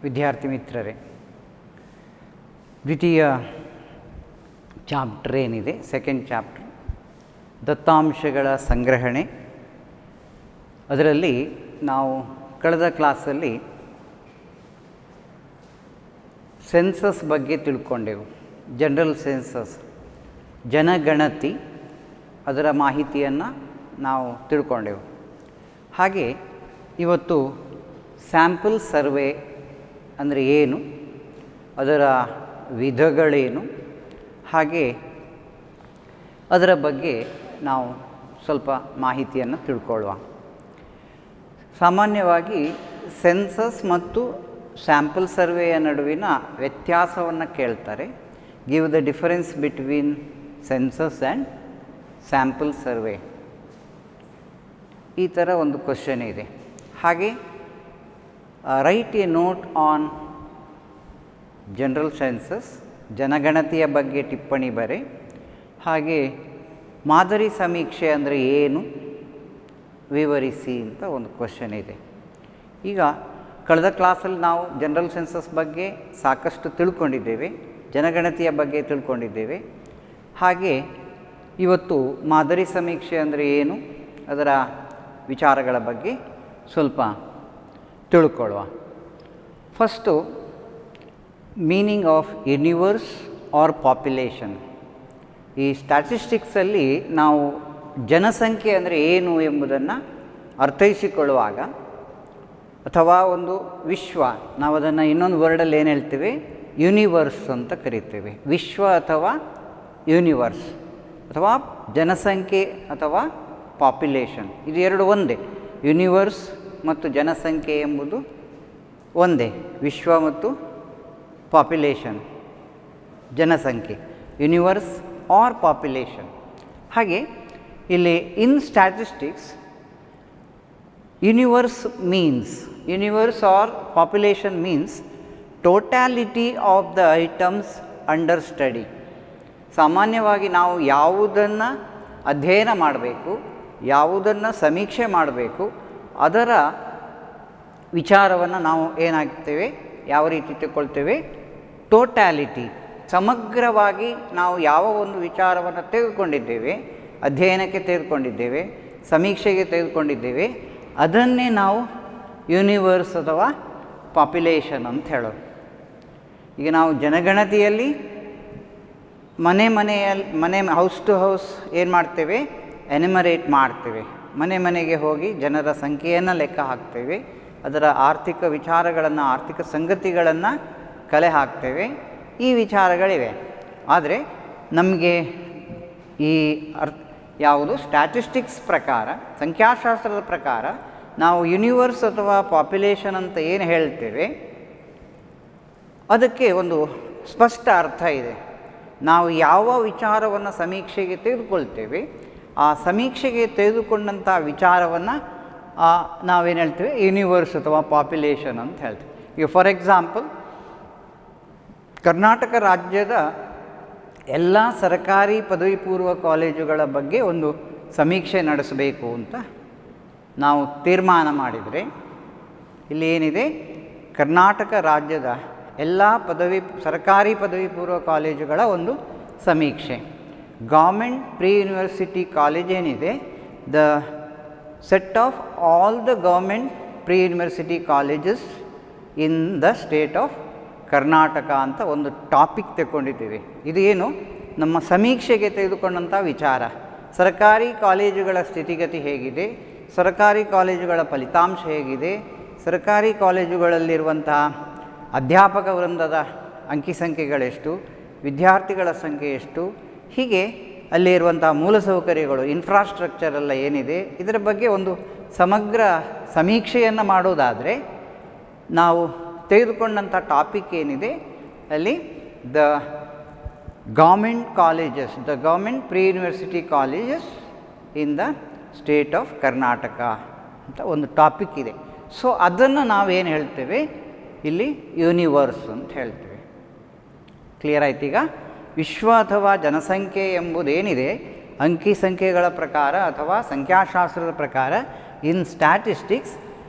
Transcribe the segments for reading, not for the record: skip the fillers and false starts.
ವಿದ್ಯಾರ್ಥಿ ಮಿತ್ರರೇ, ದ್ವಿತೀಯ ಚಾಪ್ಟರ್ ಏನಿದೆ, ಸೆಕೆಂಡ್ ಚಾಪ್ಟರ್ ದತ್ತಾಂಶಗಳ ಸಂಗ್ರಹಣೆ. ಅದರಲ್ಲಿ ನಾವು ಕಳೆದ ಕ್ಲಾಸಲ್ಲಿ ಸೆನ್ಸಸ್ ಬಗ್ಗೆ ತಿಳ್ಕೊಂಡೆವು. ಜನರಲ್ ಸೆನ್ಸಸ್, ಜನಗಣತಿ, ಅದರ ಮಾಹಿತಿಯನ್ನು ನಾವು ತಿಳ್ಕೊಂಡೆವು. ಹಾಗೆ ಇವತ್ತು ಸ್ಯಾಂಪಲ್ ಸರ್ವೆ ಅಂದರೆ ಏನು, ಅದರ ವಿಧಗಳೇನು, ಹಾಗೆ ಅದರ ಬಗ್ಗೆ ನಾವು ಸ್ವಲ್ಪ ಮಾಹಿತಿಯನ್ನು ತಿಳ್ಕೊಳ್ಳುವ. ಸಾಮಾನ್ಯವಾಗಿ ಸೆನ್ಸಸ್ ಮತ್ತು ಸ್ಯಾಂಪಲ್ ಸರ್ವೆಯ ನಡುವಿನ ವ್ಯತ್ಯಾಸವನ್ನು ಕೇಳ್ತಾರೆ. Give the difference between census and sample survey, ಈ ಥರ ಒಂದು ಕ್ವಶನ್ ಇದೆ. ಹಾಗೆ write a note on general census, ಜನಗಣತಿಯ ಬಗ್ಗೆ ಟಿಪ್ಪಣಿ ಬರೆ. ಹಾಗೆ ಮಾದರಿ ಸಮೀಕ್ಷೆ ಅಂದರೆ ಏನು ವಿವರಿಸಿ ಅಂತ ಒಂದು ಕ್ವಶನ್ ಇದೆ. ಈಗ ಕಳೆದ ಕ್ಲಾಸಲ್ಲಿ ನಾವು ಜನರಲ್ ಸೆನ್ಸಸ್ ಬಗ್ಗೆ ಸಾಕಷ್ಟು ತಿಳ್ಕೊಂಡಿದ್ದೇವೆ, ಜನಗಣತಿಯ ಬಗ್ಗೆ ತಿಳ್ಕೊಂಡಿದ್ದೇವೆ. ಹಾಗೆ ಇವತ್ತು ಮಾದರಿ ಸಮೀಕ್ಷೆ ಅಂದರೆ ಏನು, ಅದರ ವಿಚಾರಗಳ ಬಗ್ಗೆ ಸ್ವಲ್ಪ ತಿಳ್ಕೊಳ್ಳುವ. First meaning of universe or population. ಈ ಸ್ಟ್ಯಾಟಿಸ್ಟಿಕ್ಸಲ್ಲಿ ನಾವು ಜನಸಂಖ್ಯೆ ಅಂದರೆ ಏನು ಎಂಬುದನ್ನು ಅರ್ಥೈಸಿಕೊಳ್ಳುವಾಗ, ಅಥವಾ ಒಂದು ವಿಶ್ವ, ನಾವು ಅದನ್ನು ಇನ್ನೊಂದು ವರ್ಡಲ್ಲಿ ಏನು ಹೇಳ್ತೀವಿ, ಯೂನಿವರ್ಸ್ ಅಂತ ಕರಿತೇವೆ. ವಿಶ್ವ ಅಥವಾ ಯೂನಿವರ್ಸ್, ಅಥವಾ ಜನಸಂಖ್ಯೆ ಅಥವಾ ಪಾಪ್ಯುಲೇಷನ್, ಇದು ಎರಡು ಒಂದೇ. ಯೂನಿವರ್ಸ್ ಮತ್ತು ಜನಸಂಖ್ಯೆ ಎಂಬುದು ಒಂದೇ. ವಿಶ್ವ ಮತ್ತು ಪಾಪ್ಯುಲೇಷನ್, ಜನಸಂಖ್ಯೆ, ಯೂನಿವರ್ಸ್ ಆರ್ ಪಾಪ್ಯುಲೇಷನ್. ಹಾಗೆ ಇಲ್ಲಿ in statistics universe or population means totality of the items under study. ಸಾಮಾನ್ಯವಾಗಿ ನಾವು ಯಾವುದನ್ನು ಅಧ್ಯಯನ ಮಾಡಬೇಕು, ಯಾವುದನ್ನು ಸಮೀಕ್ಷೆ ಮಾಡಬೇಕು, ಅದರ ವಿಚಾರವನ್ನು ನಾವು ಏನಾಗ್ತೇವೆ, ಯಾವ ರೀತಿ ತಿಳ್ಕೊಳ್ತೇವೆ, ಟೋಟ್ಯಾಲಿಟಿ, ಸಮಗ್ರವಾಗಿ ನಾವು ಯಾವ ಒಂದು ವಿಚಾರವನ್ನು ತೆಗೆದುಕೊಂಡಿದ್ದೇವೆ, ಅಧ್ಯಯನಕ್ಕೆ ತೆಗೆದುಕೊಂಡಿದ್ದೇವೆ, ಸಮೀಕ್ಷೆಗೆ ತೆಗೆದುಕೊಂಡಿದ್ದೇವೆ, ಅದನ್ನೇ ನಾವು ಯೂನಿವರ್ಸ್ ಅಥವಾ ಪಾಪ್ಯುಲೇಷನ್ ಅಂತ ಹೇಳೋದು. ಈಗ ನಾವು ಜನಗಣತಿಯಲ್ಲಿ ಮನೆ ಹೌಸ್ ಟು ಹೌಸ್ ಏನು ಮಾಡ್ತೇವೆ, ಎನಿಮರೇಟ್ ಮಾಡ್ತೇವೆ. ಮನೆಗೆ ಹೋಗಿ ಜನರ ಸಂಖ್ಯೆಯನ್ನು ಲೆಕ್ಕ ಹಾಕ್ತೇವೆ, ಅದರ ಆರ್ಥಿಕ ವಿಚಾರಗಳನ್ನು, ಆರ್ಥಿಕ ಸಂಗತಿಗಳನ್ನು ಕಲೆ ಹಾಕ್ತೇವೆ. ಈ ವಿಚಾರಗಳಿವೆ. ಆದರೆ ನಮಗೆ ಈ ಯಾವುದು ಸ್ಟ್ಯಾಟಿಸ್ಟಿಕ್ಸ್ ಪ್ರಕಾರ, ಸಂಖ್ಯಾಶಾಸ್ತ್ರದ ಪ್ರಕಾರ ನಾವು ಯೂನಿವರ್ಸ್ ಅಥವಾ ಪಾಪ್ಯುಲೇಷನ್ ಅಂತ ಏನು ಹೇಳ್ತೇವೆ, ಅದಕ್ಕೆ ಒಂದು ಸ್ಪಷ್ಟ ಅರ್ಥ ಇದೆ. ನಾವು ಯಾವ ವಿಚಾರವನ್ನು ಸಮೀಕ್ಷೆಗೆ ತೆಗೆದುಕೊಳ್ತೇವೆ, ಆ ಸಮೀಕ್ಷೆಗೆ ತೆಗೆದುಕೊಂಡಂಥ ವಿಚಾರವನ್ನು ನಾವೇನು ಹೇಳ್ತೇವೆ, ಯೂನಿವರ್ಸ್ ಅಥವಾ ಪಾಪ್ಯುಲೇಷನ್ ಅಂತ ಹೇಳ್ತೇವೆ. ಈಗ ಫಾರ್ ಎಕ್ಸಾಂಪಲ್, ಕರ್ನಾಟಕ ರಾಜ್ಯದ ಎಲ್ಲ ಸರ್ಕಾರಿ ಪದವಿ ಪೂರ್ವ ಕಾಲೇಜುಗಳ ಬಗ್ಗೆ ಒಂದು ಸಮೀಕ್ಷೆ ನಡೆಸಬೇಕು ಅಂತ ನಾವು ತೀರ್ಮಾನ ಮಾಡಿದರೆ, ಇಲ್ಲಿ ಏನಿದೆ, ಕರ್ನಾಟಕ ರಾಜ್ಯದ ಎಲ್ಲ ಸರ್ಕಾರಿ ಪದವಿ ಪೂರ್ವ ಕಾಲೇಜುಗಳ ಒಂದು ಸಮೀಕ್ಷೆ. ಗೌರ್ಮೆಂಟ್ ಪ್ರೀ ಯೂನಿವರ್ಸಿಟಿ ಕಾಲೇಜ್ ಏನಿದೆ, the set of all the government pre university colleges in the state of Karnataka ಅಂತ ಒಂದು ಟಾಪಿಕ್ ತಗೊಂಡಿದ್ದೀವಿ. ಇದು ಏನು, ನಮ್ಮ ಸಮೀಕ್ಷೆಗೆ ತೆಗೆದುಕೊಂಡಂಥ ವಿಚಾರ. ಸರ್ಕಾರಿ ಕಾಲೇಜುಗಳ ಸ್ಥಿತಿಗತಿ ಹೇಗಿದೆ, ಸರ್ಕಾರಿ ಕಾಲೇಜುಗಳ ಫಲಿತಾಂಶ ಹೇಗಿದೆ, ಸರ್ಕಾರಿ ಕಾಲೇಜುಗಳಲ್ಲಿರುವಂತಹ ಅಧ್ಯಾಪಕ ವೃಂದದ ಅಂಕಿ ಸಂಖ್ಯೆಗಳೆಷ್ಟು, ವಿದ್ಯಾರ್ಥಿಗಳ ಸಂಖ್ಯೆ ಎಷ್ಟು, ಹೀಗೆ ಅಲ್ಲಿರುವಂಥ ಮೂಲಸೌಕರ್ಯಗಳು, ಇನ್ಫ್ರಾಸ್ಟ್ರಕ್ಚರ್ ಎಲ್ಲ ಏನಿದೆ, ಇದರ ಬಗ್ಗೆ ಒಂದು ಸಮಗ್ರ ಸಮೀಕ್ಷೆಯನ್ನು ಮಾಡೋದಾದರೆ, ನಾವು ತೆಗೆದುಕೊಂಡಂಥ ಟಾಪಿಕ್ ಏನಿದೆ ಅಲ್ಲಿ the government pre university colleges in the state of Karnataka ಅಂತ ಒಂದು ಟಾಪಿಕ್ ಇದೆ. ಸೊ ಅದನ್ನು ನಾವೇನು ಹೇಳ್ತೇವೆ, ಇಲ್ಲಿ ಯೂನಿವರ್ಸ್ ಅಂತ ಹೇಳ್ತೇವೆ. ಕ್ಲಿಯರ್ ಆಯ್ತು? ಈಗ ವಿಶ್ವ ಅಥವಾ ಜನಸಂಖ್ಯೆ ಎಂಬುದೇನಿದೆ, ಅಂಕಿ ಸಂಖ್ಯೆಗಳ ಪ್ರಕಾರ ಅಥವಾ ಸಂಖ್ಯಾಶಾಸ್ತ್ರದ ಪ್ರಕಾರ, in statistics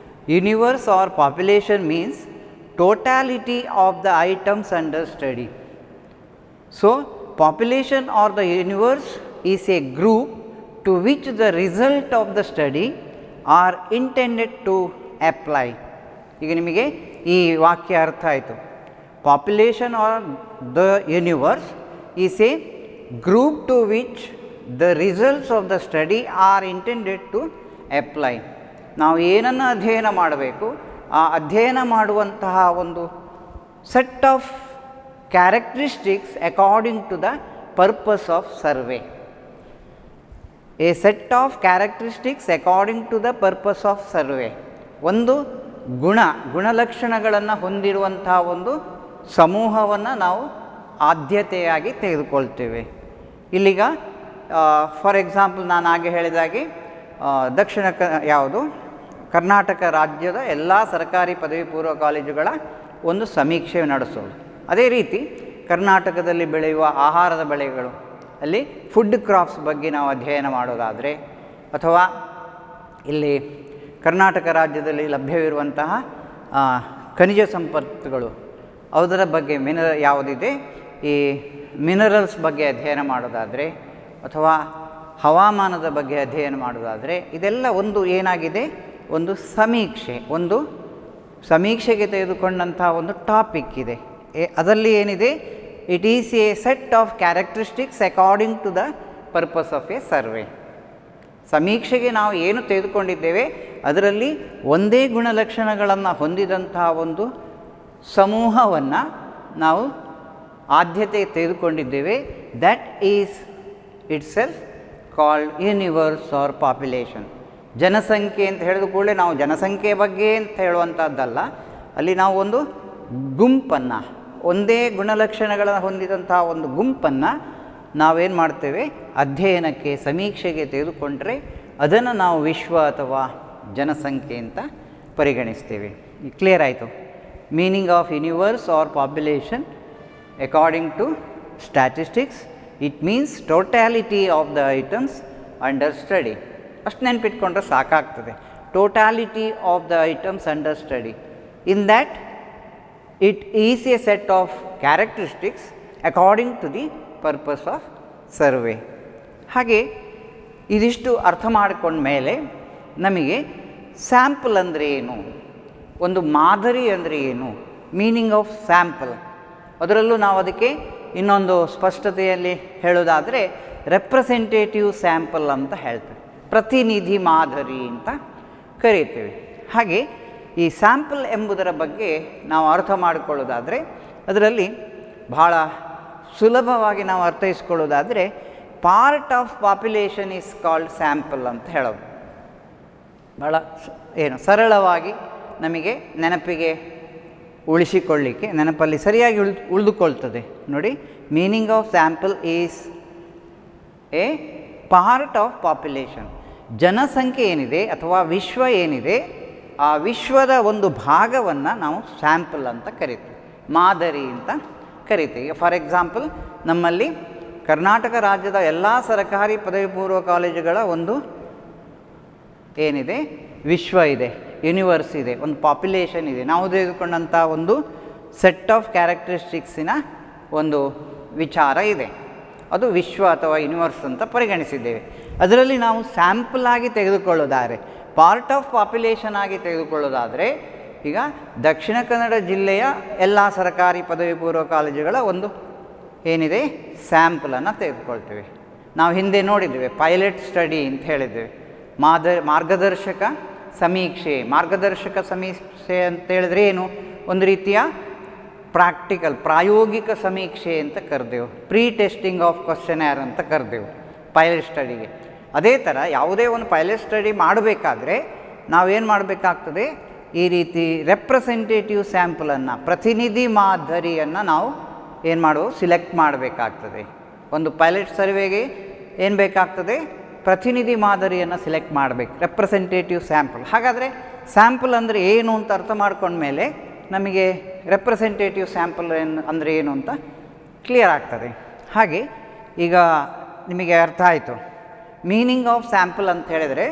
universe or population means totality of the items under study. So, population or the universe is a group to which the result of the study are intended to apply. ಈಗ ನಿಮಗೆ ಈ ವಾಕ್ಯ ಅರ್ಥ ಆಯಿತು. Population or the universe is a group to which the results of the study are intended to apply. ನಾವು ಏನನ್ನು ಅಧ್ಯಯನ ಮಾಡಬೇಕು, ಆ ಅಧ್ಯಯನ ಮಾಡುವಂತಹ ಒಂದು set of characteristics according to the purpose of survey. A set of characteristics according to the purpose of survey. ಒಂದು ಗುಣಲಕ್ಷಣಗಳನ್ನು ಹೊಂದಿರುವಂಥ ಒಂದು ಸಮೂಹವನ್ನು ನಾವು ಆದ್ಯತೆಯಾಗಿ ತೆಗೆದುಕೊಳ್ತೇವೆ. ಇಲ್ಲಿಗ ಫಾರ್ ಎಕ್ಸಾಂಪಲ್ ನಾನು ಹಾಗೆ ಹೇಳಿದಾಗೆ ಕರ್ನಾಟಕ ರಾಜ್ಯದ ಎಲ್ಲ ಸರ್ಕಾರಿ ಪದವಿ ಪೂರ್ವ ಕಾಲೇಜುಗಳ ಒಂದು ಸಮೀಕ್ಷೆ ನಡೆಸೋದು. ಅದೇ ರೀತಿ ಕರ್ನಾಟಕದಲ್ಲಿ ಬೆಳೆಯುವ ಆಹಾರದ ಬೆಳೆಗಳು, ಅಲ್ಲಿ ಫುಡ್ ಕ್ರಾಪ್ಸ್ ಬಗ್ಗೆ ನಾವು ಅಧ್ಯಯನ ಮಾಡೋದಾದರೆ, ಅಥವಾ ಇಲ್ಲಿ ಕರ್ನಾಟಕ ರಾಜ್ಯದಲ್ಲಿ ಲಭ್ಯವಿರುವಂತಹ ಖನಿಜ ಸಂಪತ್ತುಗಳು, ಅದರ ಬಗ್ಗೆ ಯಾವುದಿದೆ ಈ ಮಿನರಲ್ಸ್ ಬಗ್ಗೆ ಅಧ್ಯಯನ ಮಾಡೋದಾದರೆ, ಅಥವಾ ಹವಾಮಾನದ ಬಗ್ಗೆ ಅಧ್ಯಯನ ಮಾಡೋದಾದರೆ, ಇದೆಲ್ಲ ಒಂದು ಏನಾಗಿದೆ, ಒಂದು ಸಮೀಕ್ಷೆಗೆ ತೆಗೆದುಕೊಂಡಂಥ ಒಂದು ಟಾಪಿಕ್ ಇದೆ. ಅದರಲ್ಲಿ ಏನಿದೆ, it is a set of characteristics according to the purpose of a survey. ಸಮೀಕ್ಷೆಗೆ ನಾವು ಏನು ತೆಗೆದುಕೊಂಡಿದ್ದೇವೆ ಅದರಲ್ಲಿ ಒಂದೇ ಗುಣಲಕ್ಷಣಗಳನ್ನು ಹೊಂದಿದಂತಹ ಒಂದು ಸಮೂಹವನ್ನು ನಾವು ಆದ್ಯತೆ ತೆಗೆದುಕೊಂಡಿದ್ದೇವೆ. That is itself called universe or population. ಜನಸಂಖ್ಯೆ ಅಂತ ಹೇಳಿದ ಕೂಡಲೇ ನಾವು ಜನಸಂಖ್ಯೆ ಬಗ್ಗೆ ಅಂತ ಹೇಳುವಂಥದ್ದಲ್ಲ, ಅಲ್ಲಿ ನಾವು ಒಂದು ಗುಂಪನ್ನು, ಒಂದೇ ಗುಣಲಕ್ಷಣಗಳನ್ನು ಹೊಂದಿದಂತಹ ಒಂದು ಗುಂಪನ್ನು ನಾವೇನು ಮಾಡ್ತೇವೆ, ಅಧ್ಯಯನಕ್ಕೆ ಸಮೀಕ್ಷೆಗೆ ತೆಗೆದುಕೊಂಡ್ರೆ ಅದನ್ನು ನಾವು ವಿಶ್ವ ಅಥವಾ ಜನಸಂಖ್ಯೆ ಅಂತ ಪರಿಗಣಿಸ್ತೇವೆ. ಕ್ಲಿಯರ್ ಆಯಿತು? Meaning of universe or population according to statistics, it means totality of the items under study. ಅಷ್ಟು ನೆನಪಿಟ್ಕೊಂಡ್ರೆ ಸಾಕಾಗ್ತದೆ. Totality of the items under study, in that it is a set of characteristics according to the purpose of survey. ಹಾಗೆ ಇದಿಷ್ಟು ಅರ್ಥ ಮಾಡಿಕೊಂಡ ಮೇಲೆ ನಮಗೆ sample ಅಂದರೆ ಏನು, ಒಂದು ಮಾದರಿ ಅಂದರೆ ಏನು, ಮೀನಿಂಗ್ ಆಫ್ ಸ್ಯಾಂಪಲ್, ಅದರಲ್ಲೂ ನಾವು ಅದಕ್ಕೆ ಇನ್ನೊಂದು ಸ್ಪಷ್ಟತೆಯಲ್ಲಿ ಹೇಳೋದಾದರೆ ರೆಪ್ರೆಸೆಂಟೇಟಿವ್ ಸ್ಯಾಂಪಲ್ ಅಂತ ಹೇಳ್ತೇವೆ, ಪ್ರತಿನಿಧಿ ಮಾದರಿ ಅಂತ ಕರೀತೇವೆ. ಹಾಗೆ ಈ ಸ್ಯಾಂಪಲ್ ಎಂಬುದರ ಬಗ್ಗೆ ನಾವು ಅರ್ಥ ಮಾಡಿಕೊಳ್ಳೋದಾದರೆ ಅದರಲ್ಲಿ ಬಹಳ ಸುಲಭವಾಗಿ ನಾವು ಅರ್ಥೈಸ್ಕೊಳ್ಳೋದಾದರೆ part of population is called sample ಅಂತ ಹೇಳೋದು. ಭಾಳ ಸರಳವಾಗಿ ನಮಗೆ ನೆನಪಿಗೆ ಉಳಿಸಿಕೊಳ್ಳಿಕ್ಕೆ, ನೆನಪಲ್ಲಿ ಸರಿಯಾಗಿ ಉಳಿದುಕೊಳ್ತದೆ ನೋಡಿ. Meaning of sample is A part of population. ಜನಸಂಖ್ಯೆ ಏನಿದೆ ಅಥವಾ ವಿಶ್ವ ಏನಿದೆ, ಆ ವಿಶ್ವದ ಒಂದು ಭಾಗವನ್ನು ನಾವು ಸ್ಯಾಂಪಲ್ ಅಂತ ಕರಿತೀವಿ, ಮಾದರಿ ಅಂತ ಕರಿತೀವಿ. ಫಾರ್ ಎಕ್ಸಾಂಪಲ್, ನಮ್ಮಲ್ಲಿ ಕರ್ನಾಟಕ ರಾಜ್ಯದ ಎಲ್ಲ ಸರ್ಕಾರಿ ಪದವಿ ಪೂರ್ವ ಕಾಲೇಜುಗಳ ಒಂದು ಏನಿದೆ, ವಿಶ್ವ ಇದೆ, ಯೂನಿವರ್ಸ್ ಇದೆ, ಒಂದು ಪಾಪ್ಯುಲೇಷನ್ ಇದೆ. ನಾವು ತೆಗೆದುಕೊಂಡಂಥ ಒಂದು ಸೆಟ್ ಆಫ್ ಕ್ಯಾರೆಕ್ಟರಿಸ್ಟಿಕ್ಸಿನ ಒಂದು ವಿಚಾರ ಇದೆ, ಅದು ವಿಶ್ವ ಅಥವಾ ಯೂನಿವರ್ಸ್ ಅಂತ ಪರಿಗಣಿಸಿದ್ದೇವೆ. ಅದರಲ್ಲಿ ನಾವು ಸ್ಯಾಂಪಲ್ ಆಗಿ ತೆಗೆದುಕೊಳ್ಳೋದಾದರೆ, ಪಾರ್ಟ್ ಆಫ್ ಪಾಪ್ಯುಲೇಷನ್ ಆಗಿ ತೆಗೆದುಕೊಳ್ಳೋದಾದರೆ, ಈಗ ದಕ್ಷಿಣ ಕನ್ನಡ ಜಿಲ್ಲೆಯ ಎಲ್ಲ ಸರ್ಕಾರಿ ಪದವಿ ಪೂರ್ವ ಕಾಲೇಜುಗಳ ಒಂದು ಏನಿದೆ ಸ್ಯಾಂಪಲನ್ನು ತೆಗೆದುಕೊಳ್ತೇವೆ. ನಾವು ಹಿಂದೆ ನೋಡಿದ್ದೇವೆ ಪೈಲಟ್ ಸ್ಟಡಿ ಅಂತ ಹೇಳಿದ್ದೇವೆ, ಮಾರ್ಗದರ್ಶಕ ಸಮೀಕ್ಷೆ. ಮಾರ್ಗದರ್ಶಕ ಸಮೀಕ್ಷೆ ಅಂತ ಹೇಳಿದ್ರೆ ಏನು, ಒಂದು ರೀತಿಯ ಪ್ರಾಯೋಗಿಕ ಸಮೀಕ್ಷೆ ಅಂತ ಕರೆದೆವು, ಪ್ರೀ ಟೆಸ್ಟಿಂಗ್ ಆಫ್ ಕ್ವಶನ್ಯಾರ್ ಅಂತ ಕರೆದೆವು ಪೈಲಟ್ ಸ್ಟಡಿಗೆ. ಅದೇ ಥರ ಯಾವುದೇ ಒಂದು ಪೈಲಟ್ ಸ್ಟಡಿ ಮಾಡಬೇಕಾದ್ರೆ ನಾವೇನು ಮಾಡಬೇಕಾಗ್ತದೆ, ಈ ರೀತಿ ರೆಪ್ರೆಸೆಂಟೇಟಿವ್ ಸ್ಯಾಂಪಲನ್ನು, ಪ್ರತಿನಿಧಿ ಮಾದರಿಯನ್ನು ನಾವು ಏನು ಮಾಡುವ ಸಿಲೆಕ್ಟ್ ಮಾಡಬೇಕಾಗ್ತದೆ. ಒಂದು ಪೈಲಟ್ ಸರ್ವೆಗೆ ಏನು ಬೇಕಾಗ್ತದೆ, ಪ್ರತಿನಿಧಿ ಮಾದರಿಯನ್ನು ಸಿಲೆಕ್ಟ್ ಮಾಡಬೇಕು, ರೆಪ್ರೆಸೆಂಟೇಟಿವ್ ಸ್ಯಾಂಪಲ್. ಹಾಗಾದರೆ ಸ್ಯಾಂಪಲ್ ಅಂದರೆ ಏನು ಅಂತ ಅರ್ಥ ಮಾಡ್ಕೊಂಡ್ಮೇಲೆ ನಮಗೆ ರೆಪ್ರೆಸೆಂಟೇಟಿವ್ ಸ್ಯಾಂಪಲ್ ಅಂದರೆ ಏನು ಅಂತ ಕ್ಲಿಯರ್ ಆಗ್ತದೆ. ಹಾಗೆ ಈಗ ನಿಮಗೆ ಅರ್ಥ ಆಯಿತು. ಮೀನಿಂಗ್ ಆಫ್ ಸ್ಯಾಂಪಲ್ ಅಂತ ಹೇಳಿದರೆ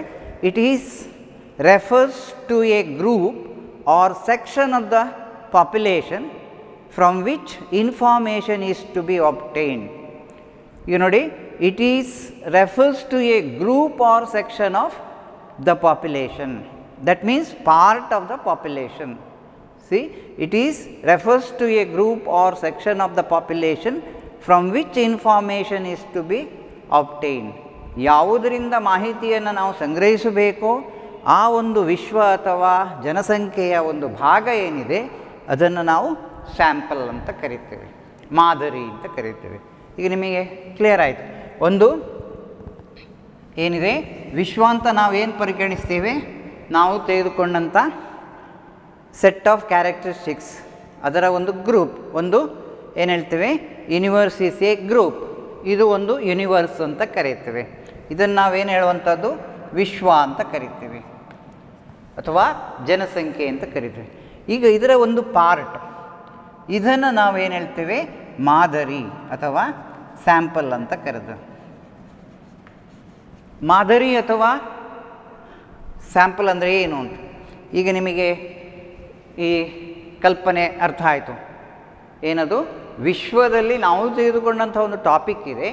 it is refers to a group or section of the population from which information is to be obtained. You ನೋಡಿ, it is refers to a group or section of the population. That means part of the population. See, it is refers to a group or section of the population from which information is to be obtained. ಯಾವುದರಿಂದ ಮಾಹಿತಿಯನ್ನು ನಾವು ಸಂಗ್ರಹಿಸಬೇಕೋ ಆ ಒಂದು ವಿಶ್ವ ಅಥವಾ ಜನಸಂಖ್ಯೆಯ ಒಂದು ಭಾಗ ಏನಿದೆ ಅದನ್ನು ನಾವು ಸ್ಯಾಂಪಲ್ ಅಂತ ಕರಿತೇವೆ, ಮಾದರಿ ಅಂತ ಕರಿತೇವೆ. ಈಗ ನಿಮಗೆ ಕ್ಲಿಯರ್ ಆಯಿತು. ಒಂದು ಏನಿದೆ ವಿಶ್ವ ಅಂತ ನಾವೇನು ಪರಿಗಣಿಸ್ತೇವೆ, ನಾವು ತೆಗೆದುಕೊಂಡಂಥ ಸೆಟ್ ಆಫ್ ಕ್ಯಾರೆಕ್ಟರಿಸ್ಟಿಕ್ಸ್, ಅದರ ಒಂದು ಗ್ರೂಪ್. ಒಂದು ಏನು ಹೇಳ್ತೇವೆ, ಯೂನಿವರ್ಸ್ ಈಸ್ ಎ ಗ್ರೂಪ್. ಇದು ಒಂದು ಯೂನಿವರ್ಸ್ ಅಂತ ಕರೀತೇವೆ. ಇದನ್ನು ನಾವೇನು ಹೇಳುವಂಥದ್ದು, ವಿಶ್ವ ಅಂತ ಕರಿತೀವಿ ಅಥವಾ ಜನಸಂಖ್ಯೆ ಅಂತ ಕರಿತೀವಿ. ಈಗ ಇದರ ಒಂದು ಪಾರ್ಟ್, ಇದನ್ನು ನಾವೇನು ಹೇಳ್ತೇವೆ, ಮಾದರಿ ಅಥವಾ ಸ್ಯಾಂಪಲ್ ಅಂತ ಕರೆದು. ಮಾದರಿ ಅಥವಾ ಸ್ಯಾಂಪಲ್ ಅಂದರೆ ಏನು ಅಂತ ಈಗ ನಿಮಗೆ ಈ ಕಲ್ಪನೆ ಅರ್ಥ ಆಯಿತು. ಏನದು, ವಿಶ್ವದಲ್ಲಿ ನಾವು ತೆಗೆದುಕೊಂಡಂಥ ಒಂದು ಟಾಪಿಕ್ ಇದೆ,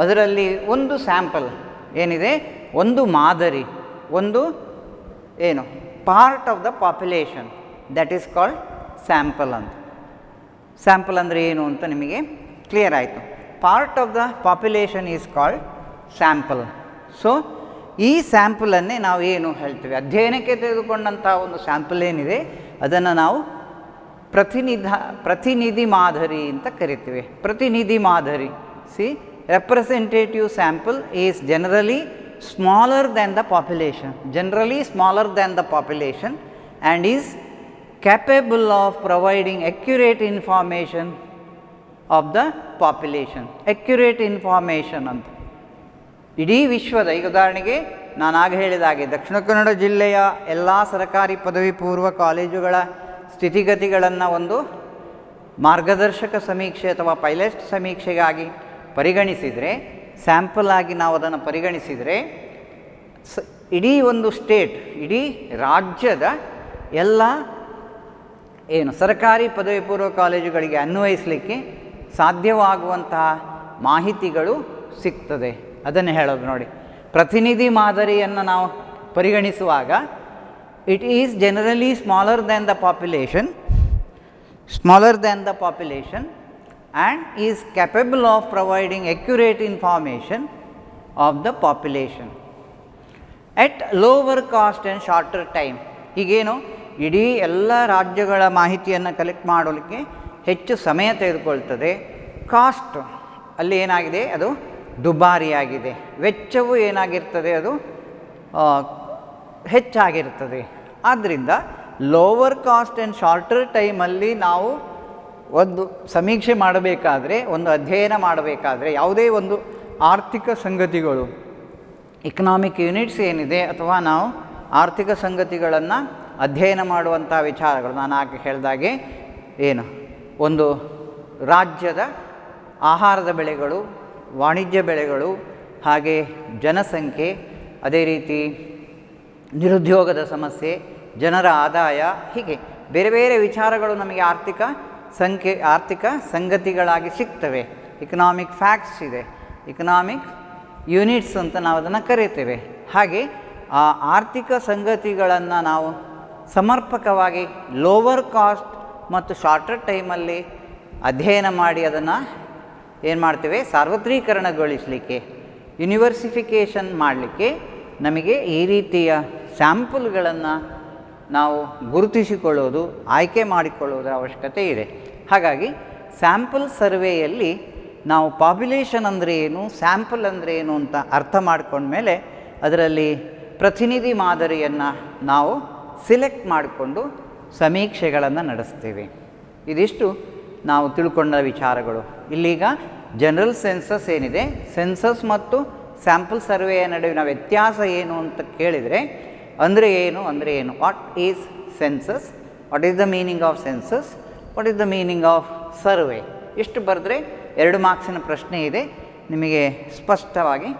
ಅದರಲ್ಲಿ ಒಂದು ಸ್ಯಾಂಪಲ್ ಏನಿದೆ, ಒಂದು ಮಾದರಿ, ಒಂದು ಏನು part of the population, that is called sample ಅಂತ. ಸ್ಯಾಂಪಲ್ ಅಂದರೆ ಏನು ಅಂತ ನಿಮಗೆ ಕ್ಲಿಯರ್ ಆಯಿತು. Part of the population is called sample. So ಈ ಸ್ಯಾಂಪಲನ್ನೇ ನಾವು ಏನು ಹೇಳ್ತೀವಿ, ಅಧ್ಯಯನಕ್ಕೆ ತೆಗೆದುಕೊಂಡಂಥ ಒಂದು ಸ್ಯಾಂಪಲ್ ಏನಿದೆ ಅದನ್ನು ನಾವು ಪ್ರತಿನಿಧಿ ಮಾದರಿ ಅಂತ ಕರಿತೀವಿ. ಪ್ರತಿನಿಧಿ ಮಾದರಿ, C, representative sample is generally smaller than the population, and is capable of providing accurate information of the population. accurate information ಅಂತ ಇಡೀ ವಿಶ್ವದ, ಈಗ ಉದಾಹರಣೆಗೆ ನಾನು ಆಗ ಹೇಳಿದ ಹಾಗೆ ದಕ್ಷಿಣ ಕನ್ನಡ ಜಿಲ್ಲೆಯ ಎಲ್ಲ ಸರ್ಕಾರಿ ಪದವಿ ಪೂರ್ವ ಕಾಲೇಜುಗಳ ಸ್ಥಿತಿಗತಿಗಳನ್ನು ಒಂದು ಮಾರ್ಗದರ್ಶಕ ಸಮೀಕ್ಷೆ ಅಥವಾ ಪೈಲಟ್ ಸಮೀಕ್ಷೆಗಾಗಿ ಪರಿಗಣಿಸಿದರೆ, ಸ್ಯಾಂಪಲ್ ಆಗಿ ನಾವು ಅದನ್ನು ಪರಿಗಣಿಸಿದರೆ, ಇಡೀ ಒಂದು ಸ್ಟೇಟ್, ಇಡೀ ರಾಜ್ಯದ ಎಲ್ಲ ಏನು ಸರ್ಕಾರಿ ಪದವಿ ಪೂರ್ವ ಕಾಲೇಜುಗಳಿಗೆ ಅನ್ವಯಿಸಲಿಕ್ಕೆ ಸಾಧ್ಯವಾಗುವಂತಹ ಮಾಹಿತಿಗಳು ಸಿಗ್ತದೆ. ಅದನ್ನು ಹೇಳೋದು ನೋಡಿ. ಪ್ರತಿನಿಧಿ ಮಾದರಿಯನ್ನು ನಾವು ಪರಿಗಣಿಸುವಾಗ it is generally smaller than the population and is capable of providing accurate information of the population at lower cost and shorter time. ಈಗೇನು ಇಡೀ ಎಲ್ಲ ರಾಜ್ಯಗಳ ಮಾಹಿತಿಯನ್ನು ಕಲೆಕ್ಟ್ ಮಾಡಲಿಕ್ಕೆ ಹೆಚ್ಚು ಸಮಯ ತೆಗೆದುಕೊಳ್ತದೆ. ಕಾಸ್ಟ್ ಅಲ್ಲಿ ಏನಾಗಿದೆ, ಅದು ದುಬಾರಿಯಾಗಿದೆ. ವೆಚ್ಚವು ಏನಾಗಿರ್ತದೆ, ಅದು ಹೆಚ್ಚಾಗಿರ್ತದೆ. ಆದ್ದರಿಂದ ಲೋವರ್ ಕಾಸ್ಟ್ ಆ್ಯಂಡ್ ಶಾರ್ಟರ್ ಟೈಮಲ್ಲಿ ನಾವು ಒಂದು ಸಮೀಕ್ಷೆ ಮಾಡಬೇಕಾದ್ರೆ, ಒಂದು ಅಧ್ಯಯನ ಮಾಡಬೇಕಾದ್ರೆ, ಯಾವುದೇ ಒಂದು ಆರ್ಥಿಕ ಸಂಗತಿಗಳು, ಇಕನಾಮಿಕ್ ಯೂನಿಟ್ಸ್ ಏನಿದೆ ಅಥವಾ ನಾವು ಆರ್ಥಿಕ ಸಂಗತಿಗಳನ್ನು ಅಧ್ಯಯನ ಮಾಡುವಂಥ ವಿಚಾರಗಳು, ನಾನು ಆಗ ಹೇಳಿದಾಗೆ ಏನು, ಒಂದು ರಾಜ್ಯದ ಆಹಾರದ ಬೆಳೆಗಳು, ವಾಣಿಜ್ಯ ಬೆಳೆಗಳು, ಹಾಗೆ ಜನಸಂಖ್ಯೆ, ಅದೇ ರೀತಿ ನಿರುದ್ಯೋಗದ ಸಮಸ್ಯೆ, ಜನರ ಆದಾಯ, ಹೀಗೆ ಬೇರೆ ಬೇರೆ ವಿಚಾರಗಳು ನಮಗೆ ಆರ್ಥಿಕ ಸಂಗತಿಗಳಾಗಿ ಸಿಗ್ತವೆ. ಇಕನಾಮಿಕ್ ಫ್ಯಾಕ್ಟ್ಸ್ ಇದೆ, ಇಕನಾಮಿಕ್ ಯೂನಿಟ್ಸ್ ಅಂತ ನಾವು ಅದನ್ನು ಕರೀತೇವೆ. ಹಾಗೆ ಆ ಆರ್ಥಿಕ ಸಂಗತಿಗಳನ್ನು ನಾವು ಸಮರ್ಪಕವಾಗಿ ಲೋವರ್ ಕಾಸ್ಟ್ ಮತ್ತು ಶಾರ್ಟರ್ ಟೈಮಲ್ಲಿ ಅಧ್ಯಯನ ಮಾಡಿ ಅದನ್ನು ಏನು ಮಾಡ್ತೇವೆ, ಸಾರ್ವತ್ರೀಕರಣಗೊಳಿಸಲಿಕ್ಕೆ, ಯೂನಿವರ್ಸಿಫಿಕೇಷನ್ ಮಾಡಲಿಕ್ಕೆ ನಮಗೆ ಈ ರೀತಿಯ ಸ್ಯಾಂಪಲ್ಗಳನ್ನು ನಾವು ಗುರುತಿಸಿಕೊಳ್ಳೋದು, ಆಯ್ಕೆ ಮಾಡಿಕೊಳ್ಳೋದರ ಅವಶ್ಯಕತೆ ಇದೆ. ಹಾಗಾಗಿ ಸ್ಯಾಂಪಲ್ ಸರ್ವೆಯಲ್ಲಿ ನಾವು ಪಾಪ್ಯುಲೇಷನ್ ಅಂದರೆ ಏನು, ಸ್ಯಾಂಪಲ್ ಅಂದರೆ ಏನು ಅಂತ ಅರ್ಥ ಮಾಡ್ಕೊಂಡ್ಮೇಲೆ ಅದರಲ್ಲಿ ಪ್ರತಿನಿಧಿ ಮಾದರಿಯನ್ನು ನಾವು ಸಿಲೆಕ್ಟ್ ಮಾಡಿಕೊಂಡು ಸಮೀಕ್ಷೆಗಳನ್ನು ನಡೆಸ್ತೇವೆ. ಇದಿಷ್ಟು ನಾವು ತಿಳ್ಕೊಂಡ ವಿಚಾರಗಳು. ಇಲ್ಲೀಗ ಜನರಲ್ ಸೆನ್ಸಸ್ ಏನಿದೆ, ಸೆನ್ಸಸ್ ಮತ್ತು ಸ್ಯಾಂಪಲ್ ಸರ್ವೆಯ ನಡುವಿನ ವ್ಯತ್ಯಾಸ ಏನು ಅಂತ ಕೇಳಿದರೆ, ಅಂದರೆ ಏನು, what is census, what is the meaning of census, what is the meaning of survey, ಇಷ್ಟು ಬರೆದ್ರೆ 2 ಮಾರ್ಕ್ಸಿನ ಪ್ರಶ್ನೆ ಇದೆ, ನಿಮಗೆ ಸ್ಪಷ್ಟವಾಗಿ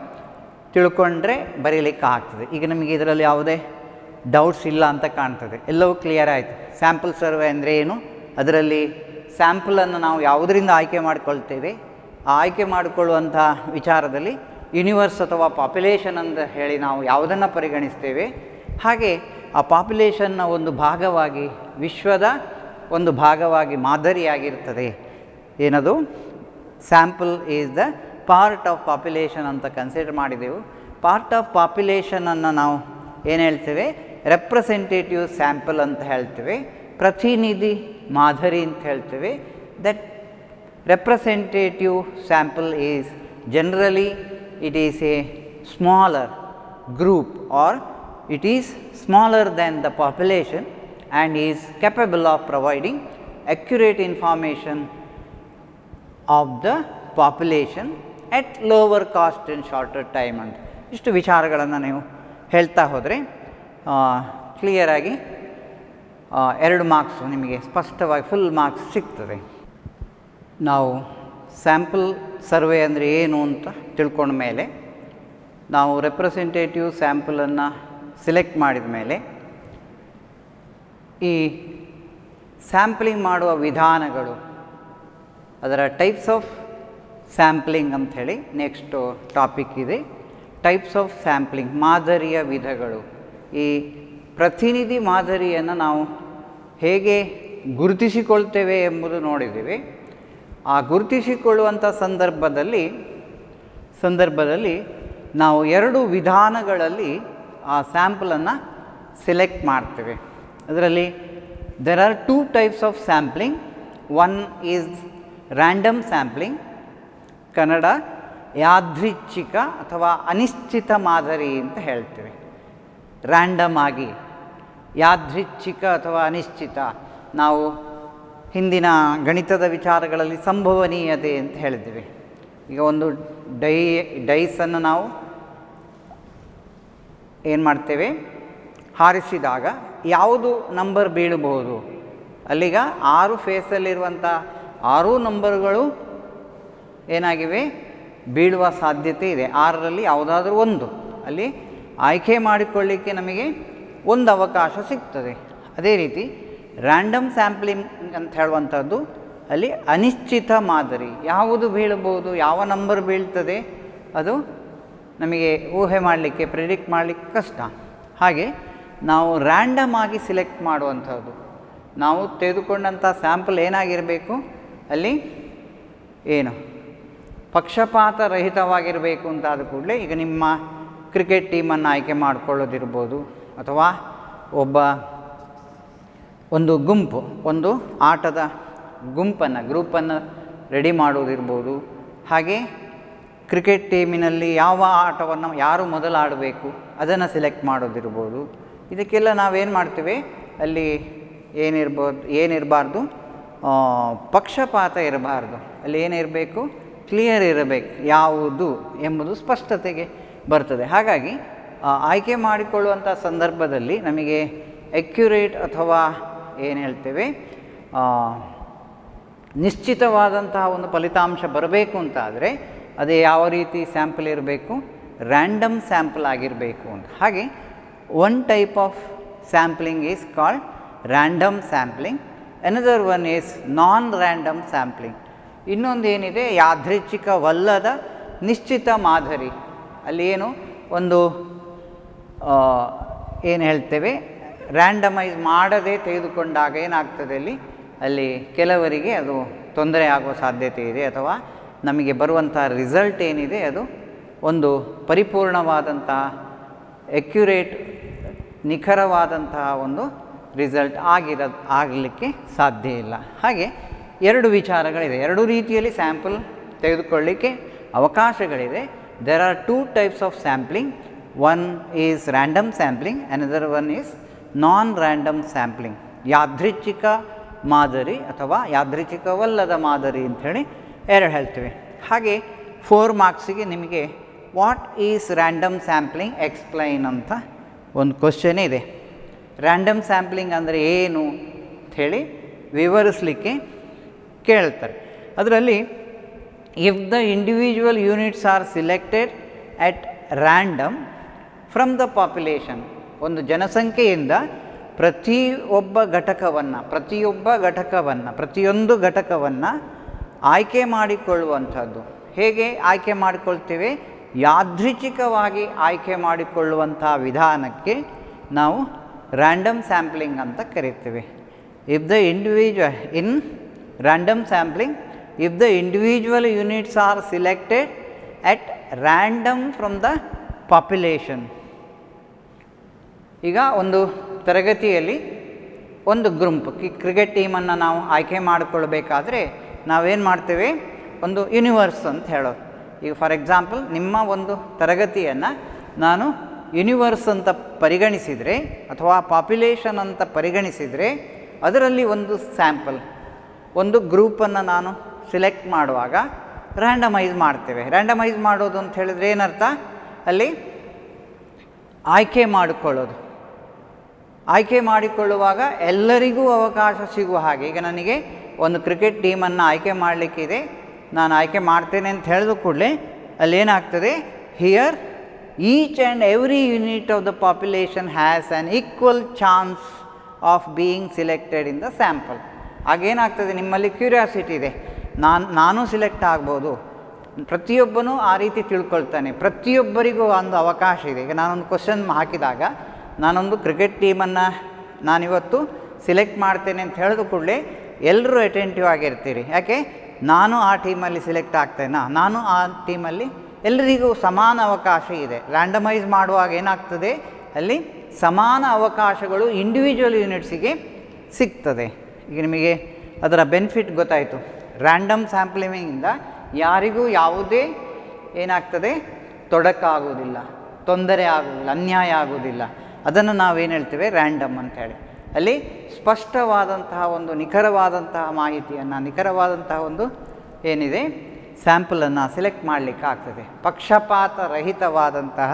ತಿಳ್ಕೊಂಡ್ರೆ ಬರೀಲಿಕ್ಕೆ ಆಗ್ತದೆ. ಈಗ ನಿಮಗೆ ಇದರಲ್ಲಿ ಯಾವುದೇ ಡೌಟ್ಸ್ ಇಲ್ಲ ಅಂತ ಕಾಣ್ತದೆ, ಎಲ್ಲವೂ ಕ್ಲಿಯರ್ ಆಯಿತು. ಸ್ಯಾಂಪಲ್ ಸರ್ವೆ ಅಂದರೆ ಏನು, ಅದರಲ್ಲಿ ಸ್ಯಾಂಪಲನ್ನು ನಾವು ಯಾವುದರಿಂದ ಆಯ್ಕೆ ಮಾಡಿಕೊಳ್ತೇವೆ, ಆ ಆಯ್ಕೆ ಮಾಡಿಕೊಳ್ಳುವಂಥ ವಿಚಾರದಲ್ಲಿ ಯೂನಿವರ್ಸ್ ಅಥವಾ ಪಾಪ್ಯುಲೇಷನ್ ಅಂತ ಹೇಳಿ ನಾವು ಯಾವುದನ್ನು ಪರಿಗಣಿಸ್ತೇವೆ, ಹಾಗೆ ಆ ಪಾಪ್ಯುಲೇಷನ್ನ ಒಂದು ಭಾಗವಾಗಿ, ವಿಶ್ವದ ಒಂದು ಭಾಗವಾಗಿ ಮಾದರಿಯಾಗಿರ್ತದೆ. ಏನದು? Sample is the part of population ಅಂತ ಕನ್ಸಿಡರ್ ಮಾಡಿದೆವು. ಪಾರ್ಟ್ ಆಫ್ ಪಾಪ್ಯುಲೇಷನನ್ನು ನಾವು ಏನು ಹೇಳ್ತೇವೆ? ರೆಪ್ರೆಸೆಂಟೇಟಿವ್ ಸ್ಯಾಂಪಲ್ ಅಂತ ಹೇಳ್ತೇವೆ, ಪ್ರತಿನಿಧಿ ಮಾದರಿ ಅಂತ ಹೇಳ್ತೇವೆ. That representative sample is generally it is a smaller group or it is smaller than the population and is capable of providing accurate information of the population at lower cost and shorter time ಅಂತ ಇಷ್ಟು ವಿಚಾರಗಳನ್ನು ನೀವು ಹೇಳ್ತಾ ಹೋದರೆ ಕ್ಲಿಯರಾಗಿ 2 marks ನಿಮಗೆ ಸ್ಪಷ್ಟವಾಗಿ full marks ಸಿಗ್ತದೆ. ನಾವು ಸ್ಯಾಂಪಲ್ ಸರ್ವೆ ಅಂದರೆ ಏನು ಅಂತ ತಿಳ್ಕೊಂಡ ಮೇಲೆ ನಾವು ರೆಪ್ರೆಸೆಂಟೇಟಿವ್ ಸ್ಯಾಂಪಲನ್ನು ಸೆಲೆಕ್ಟ್ ಮಾಡಿದ ಮೇಲೆ ಈ ಸ್ಯಾಂಪ್ಲಿಂಗ್ ಮಾಡುವ ವಿಧಾನಗಳು, ಅದರ ಟೈಪ್ಸ್ ಆಫ್ ಸ್ಯಾಂಪ್ಲಿಂಗ್ ಅಂಥೇಳಿ ನೆಕ್ಸ್ಟು ಟಾಪಿಕ್ ಇದೆ. ಟೈಪ್ಸ್ ಆಫ್ ಸ್ಯಾಂಪ್ಲಿಂಗ್, ಮಾದರಿಯ ವಿಧಗಳು. ಈ ಪ್ರತಿನಿಧಿ ಮಾದರಿಯನ್ನು ನಾವು ಹೇಗೆ ಗುರುತಿಸಿಕೊಳ್ತೇವೆ ಎಂಬುದು ನೋಡಿದ್ದೇವೆ. ಆ ಗುರುತಿಸಿಕೊಳ್ಳುವಂಥ ಸಂದರ್ಭದಲ್ಲಿ ನಾವು 2 ವಿಧಾನಗಳಲ್ಲಿ ಆ ಸ್ಯಾಂಪಲನ್ನು ಸೆಲೆಕ್ಟ್ ಮಾಡ್ತೇವೆ. ಅದರಲ್ಲಿ there are 2 types of sampling. One is random sampling, Kannada ಯಾದೃಚ್ಛಿಕ ಅಥವಾ ಅನಿಶ್ಚಿತ ಮಾದರಿ ಅಂತ ಹೇಳ್ತೇವೆ. ರ್ಯಾಂಡಮ್ ಆಗಿ, ಯಾದೃಚ್ಛಿಕ ಅಥವಾ ಅನಿಶ್ಚಿತ. ನಾವು ಹಿಂದಿನ ಗಣಿತದ ವಿಚಾರಗಳಲ್ಲಿ ಸಂಭವನೀಯತೆ ಅಂತ ಹೇಳಿದ್ದೇವೆ. ಈಗ ಒಂದು ಡೈಸನ್ನು ನಾವು ಏನು ಮಾಡ್ತೇವೆ? ಹಾರಿಸಿದಾಗ ಯಾವುದು ನಂಬರ್ ಬೀಳಬಹುದು, ಅಲ್ಲಿಗ 6 ಫೇಸಲ್ಲಿರುವಂಥ 6 ನಂಬರ್ಗಳು ಏನಾಗಿವೆ? ಬೀಳುವ ಸಾಧ್ಯತೆ ಇದೆ. 6ರಲ್ಲಿ ಯಾವುದಾದ್ರೂ ಒಂದು ಅಲ್ಲಿ ಆಯ್ಕೆ ಮಾಡಿಕೊಳ್ಳಿಕ್ಕೆ ನಮಗೆ ಒಂದು ಅವಕಾಶ ಸಿಗ್ತದೆ. ಅದೇ ರೀತಿ ರ್ಯಾಂಡಮ್ ಸ್ಯಾಂಪ್ಲಿಂಗ್ ಅಂತ ಹೇಳುವಂಥದ್ದು ಅಲ್ಲಿ ಅನಿಶ್ಚಿತ ಮಾದರಿ. ಯಾವುದು ಬೀಳಬಹುದು, ಯಾವ ನಂಬರ್ ಬೀಳ್ತದೆ ಅದು ನಮಗೆ ಊಹೆ ಮಾಡಲಿಕ್ಕೆ, ಪ್ರಿಡಿಕ್ಟ್ ಮಾಡಲಿಕ್ಕೆ ಕಷ್ಟ. ಹಾಗೆ ನಾವು ರ್ಯಾಂಡಮ್ ಆಗಿ ಸಿಲೆಕ್ಟ್ ಮಾಡುವಂಥದ್ದು. ನಾವು ತೆಗೆದುಕೊಂಡಂಥ ಸ್ಯಾಂಪಲ್ ಏನಾಗಿರಬೇಕು? ಅಲ್ಲಿ ಏನು ಪಕ್ಷಪಾತ ರಹಿತವಾಗಿರಬೇಕು ಅಂತ ಆದ ಕೂಡಲೇ ಈಗ ನಿಮ್ಮ ಕ್ರಿಕೆಟ್ ಟೀಮನ್ನು ಆಯ್ಕೆ ಮಾಡಿಕೊಳ್ಳೋದಿರ್ಬೋದು, ಅಥವಾ ಒಂದು ಗುಂಪು, ಒಂದು ಆಟದ ಗ್ರೂಪನ್ನು ರೆಡಿ ಮಾಡೋದಿರ್ಬೋದು. ಹಾಗೆ ಕ್ರಿಕೆಟ್ ಟೀಮಿನಲ್ಲಿ ಯಾವ ಆಟವನ್ನು ಯಾರು ಮೊದಲು ಆಡಬೇಕು ಅದನ್ನು ಮಾಡೋದಿರ್ಬೋದು. ಇದಕ್ಕೆಲ್ಲ ನಾವೇನು ಮಾಡ್ತೀವಿ? ಅಲ್ಲಿ ಏನಿರಬಾರ್ದು? ಪಕ್ಷಪಾತ ಇರಬಾರ್ದು. ಅಲ್ಲಿ ಏನಿರಬೇಕು? ಕ್ಲಿಯರ್ ಇರಬೇಕು, ಯಾವುದು ಎಂಬುದು ಸ್ಪಷ್ಟತೆಗೆ ಬರ್ತದೆ. ಹಾಗಾಗಿ ಆಯ್ಕೆ ಮಾಡಿಕೊಳ್ಳುವಂಥ ಸಂದರ್ಭದಲ್ಲಿ ನಮಗೆ ಅಕ್ಯುರೇಟ್ ಅಥವಾ ಏನು ಹೇಳ್ತೇವೆ ನಿಶ್ಚಿತವಾದಂತಹ ಒಂದು ಫಲಿತಾಂಶ ಬರಬೇಕು ಅಂತಾದರೆ ಅದೇ ಯಾವ ರೀತಿ ಸ್ಯಾಂಪಲ್ ಇರಬೇಕು? ರ್ಯಾಂಡಮ್ ಸ್ಯಾಂಪಲ್ ಆಗಿರಬೇಕು ಅಂತ. ಹಾಗೆ one type of sampling is called random sampling, another one is non random sampling. ಇನ್ನೊಂದು ಏನಿದೆ? ಯಾದೃಚ್ಛಿಕವಲ್ಲದ ನಿಶ್ಚಿತ ಮಾದರಿ. ಅಲ್ಲಿ ಏನು ಒಂದು ಏನು ಹೇಳ್ತೇವೆ ರ್ಯಾಂಡಮೈಸ್ ಮಾಡದೆ ತೆಗೆದುಕೊಂಡಾಗ ಏನಾಗ್ತದೆ ಅಲ್ಲಿ ಕೆಲವರಿಗೆ ಅದು ತೊಂದರೆ ಆಗುವ ಸಾಧ್ಯತೆ ಇದೆ, ಅಥವಾ ನಮಗೆ ಬರುವಂಥ ರಿಸಲ್ಟ್ ಏನಿದೆ ಅದು ಒಂದು ಪರಿಪೂರ್ಣವಾದಂತಹ ಅಕ್ಯುರೇಟ್ ನಿಖರವಾದಂತಹ ಒಂದು ರಿಸಲ್ಟ್ ಆಗಲಿಕ್ಕೆ ಸಾಧ್ಯ ಇಲ್ಲ. ಹಾಗೆ 2 ವಿಚಾರಗಳಿದೆ, 2 ರೀತಿಯಲ್ಲಿ ಸ್ಯಾಂಪಲ್ ತೆಗೆದುಕೊಳ್ಳಿಕ್ಕೆ ಅವಕಾಶಗಳಿದೆ. There are 2 types of sampling. One is random sampling, another one is non random sampling. ಯಾದೃಚ್ಛಿಕ ಮಾದರಿ ಅಥವಾ ಯಾದೃಚ್ಛಿಕವಲ್ಲದ ಮಾದರಿ ಅಂಥೇಳಿ 2 ಹೇಳ್ತೇವೆ. ಹಾಗೆ 4 ಮಾರ್ಕ್ಸಿಗೆ ನಿಮಗೆ what is random sampling explain ಅಂತ ಒಂದು ಕ್ವಶನ್ ಇದೆ. ರ್ಯಾಂಡಮ್ ಸ್ಯಾಂಪ್ಲಿಂಗ್ ಅಂದರೆ ಏನು ಅಂಥೇಳಿ ವಿವರಿಸಲಿಕ್ಕೆ ಕೇಳ್ತಾರೆ. ಅದರಲ್ಲಿ if the individual units are selected at random from the population, ಒಂದು ಜನಸಂಖ್ಯೆಯಿಂದ ಪ್ರತಿಯೊಂದು ಘಟಕವನ್ನು ಆಯ್ಕೆ ಮಾಡಿಕೊಳ್ಳುವಂಥದ್ದು. ಹೇಗೆ ಆಯ್ಕೆ ಮಾಡಿಕೊಳ್ತೇವೆ? ಯಾದೃಚ್ಛಿಕವಾಗಿ ಆಯ್ಕೆ ಮಾಡಿಕೊಳ್ಳುವಂಥ ವಿಧಾನಕ್ಕೆ ನಾವು ರ್ಯಾಂಡಮ್ ಸ್ಯಾಂಪ್ಲಿಂಗ್ ಅಂತ ಕರಿತೇವೆ. In random sampling, if the individual units are selected at random from the population. ಈಗ ಒಂದು ತರಗತಿಯಲ್ಲಿ ಒಂದು ಗ್ರೂಪ್ ಕ್ರಿಕೆಟ್ ಟೀಮನ್ನು ನಾವು ಆಯ್ಕೆ ಮಾಡಿಕೊಳ್ಬೇಕಾದ್ರೆ ನಾವೇನು ಮಾಡ್ತೇವೆ? ಒಂದು ಯೂನಿವರ್ಸ್ ಅಂತ ಹೇಳೋದು. ಈಗ ಫಾರ್ ಎಕ್ಸಾಂಪಲ್ ನಿಮ್ಮ ಒಂದು ತರಗತಿಯನ್ನು ನಾನು ಯೂನಿವರ್ಸ್ ಅಂತ ಪರಿಗಣಿಸಿದರೆ ಅಥವಾ ಪಾಪ್ಯುಲೇಷನ್ ಅಂತ ಪರಿಗಣಿಸಿದರೆ ಅದರಲ್ಲಿ ಒಂದು ಸ್ಯಾಂಪಲ್, ಒಂದು ಗ್ರೂಪನ್ನು ನಾನು ಸಿಲೆಕ್ಟ್ ಮಾಡುವಾಗ ರ್ಯಾಂಡಮೈಸ್ ಮಾಡ್ತೇವೆ. ರ್ಯಾಂಡಮೈಸ್ ಮಾಡೋದು ಅಂತ ಹೇಳಿದರೆ ಏನರ್ಥ? ಅಲ್ಲಿ ಆಯ್ಕೆ ಮಾಡಿಕೊಳ್ಳೋದು. ಆಯ್ಕೆ ಮಾಡಿಕೊಳ್ಳುವಾಗ ಎಲ್ಲರಿಗೂ ಅವಕಾಶ ಸಿಗುವ ಹಾಗೆ. ಈಗ ನನಗೆ ಒಂದು ಕ್ರಿಕೆಟ್ ಟೀಮನ್ನು ಆಯ್ಕೆ ಮಾಡಲಿಕ್ಕಿದೆ, ನಾನು ಆಯ್ಕೆ ಮಾಡ್ತೇನೆ ಅಂತ ಹೇಳಿದ ಕೂಡಲೇ ಅಲ್ಲೇನಾಗ್ತದೆ? Here each and every unit of the population has an equal chance of being selected in the sample. ಆಗೇನಾಗ್ತದೆ? ನಿಮ್ಮಲ್ಲಿ ಕ್ಯೂರಿಯಾಸಿಟಿ ಇದೆ, ನಾನು ಸಿಲೆಕ್ಟ್ ಆಗ್ಬೋದು. ಪ್ರತಿಯೊಬ್ಬನೂ ಆ ರೀತಿ ತಿಳ್ಕೊಳ್ತಾನೆ, ಪ್ರತಿಯೊಬ್ಬರಿಗೂ ಒಂದು ಅವಕಾಶ ಇದೆ. ಈಗ ನಾನೊಂದು ಕ್ವಶನ್ ಹಾಕಿದಾಗ ನಾನೊಂದು ಕ್ರಿಕೆಟ್ ಟೀಮನ್ನು ನಾನಿವತ್ತು ಸಿಲೆಕ್ಟ್ ಮಾಡ್ತೇನೆ ಅಂತ ಹೇಳಿದ ಕೂಡಲೇ ಎಲ್ಲರೂ ಅಟೆಂಟಿವ್ ಆಗಿರ್ತೀರಿ. ಯಾಕೆ? ನಾನು ಆ ಟೀಮಲ್ಲಿ ಸಿಲೆಕ್ಟ್ ಆಗ್ತೇನಾ, ನಾನು ಆ ಟೀಮಲ್ಲಿ, ಎಲ್ಲರಿಗೂ ಸಮಾನ ಅವಕಾಶ ಇದೆ. ರ್ಯಾಂಡಮೈಸ್ ಮಾಡುವಾಗ ಏನಾಗ್ತದೆ? ಅಲ್ಲಿ ಸಮಾನ ಅವಕಾಶಗಳು ಇಂಡಿವಿಜುವಲ್ ಯೂನಿಟ್ಸಿಗೆ ಸಿಗ್ತದೆ. ಈಗ ನಿಮಗೆ ಅದರ ಬೆನಿಫಿಟ್ ಗೊತ್ತಾಯಿತು. ರ್ಯಾಂಡಮ್ ಸ್ಯಾಂಪ್ಲಿಂಗಿಂದ ಯಾರಿಗೂ ಯಾವುದೇ ಏನಾಗ್ತದೆ? ತೊಡಕಾಗುವುದಿಲ್ಲ, ತೊಂದರೆ ಆಗುವುದಿಲ್ಲ, ಅನ್ಯಾಯ ಆಗುವುದಿಲ್ಲ. ಅದನ್ನು ನಾವೇನು ಹೇಳ್ತೇವೆ? ರ್ಯಾಂಡಮ್ ಅಂಥೇಳಿ. ಅಲ್ಲಿ ಸ್ಪಷ್ಟವಾದಂತಹ ಒಂದು ನಿಖರವಾದಂತಹ ಮಾಹಿತಿಯನ್ನು, ನಿಖರವಾದಂತಹ ಒಂದು ಏನಿದೆ ಸ್ಯಾಂಪಲನ್ನು ಸೆಲೆಕ್ಟ್ ಮಾಡಲಿಕ್ಕೆ ಆಗ್ತದೆ. ಪಕ್ಷಪಾತ ರಹಿತವಾದಂತಹ,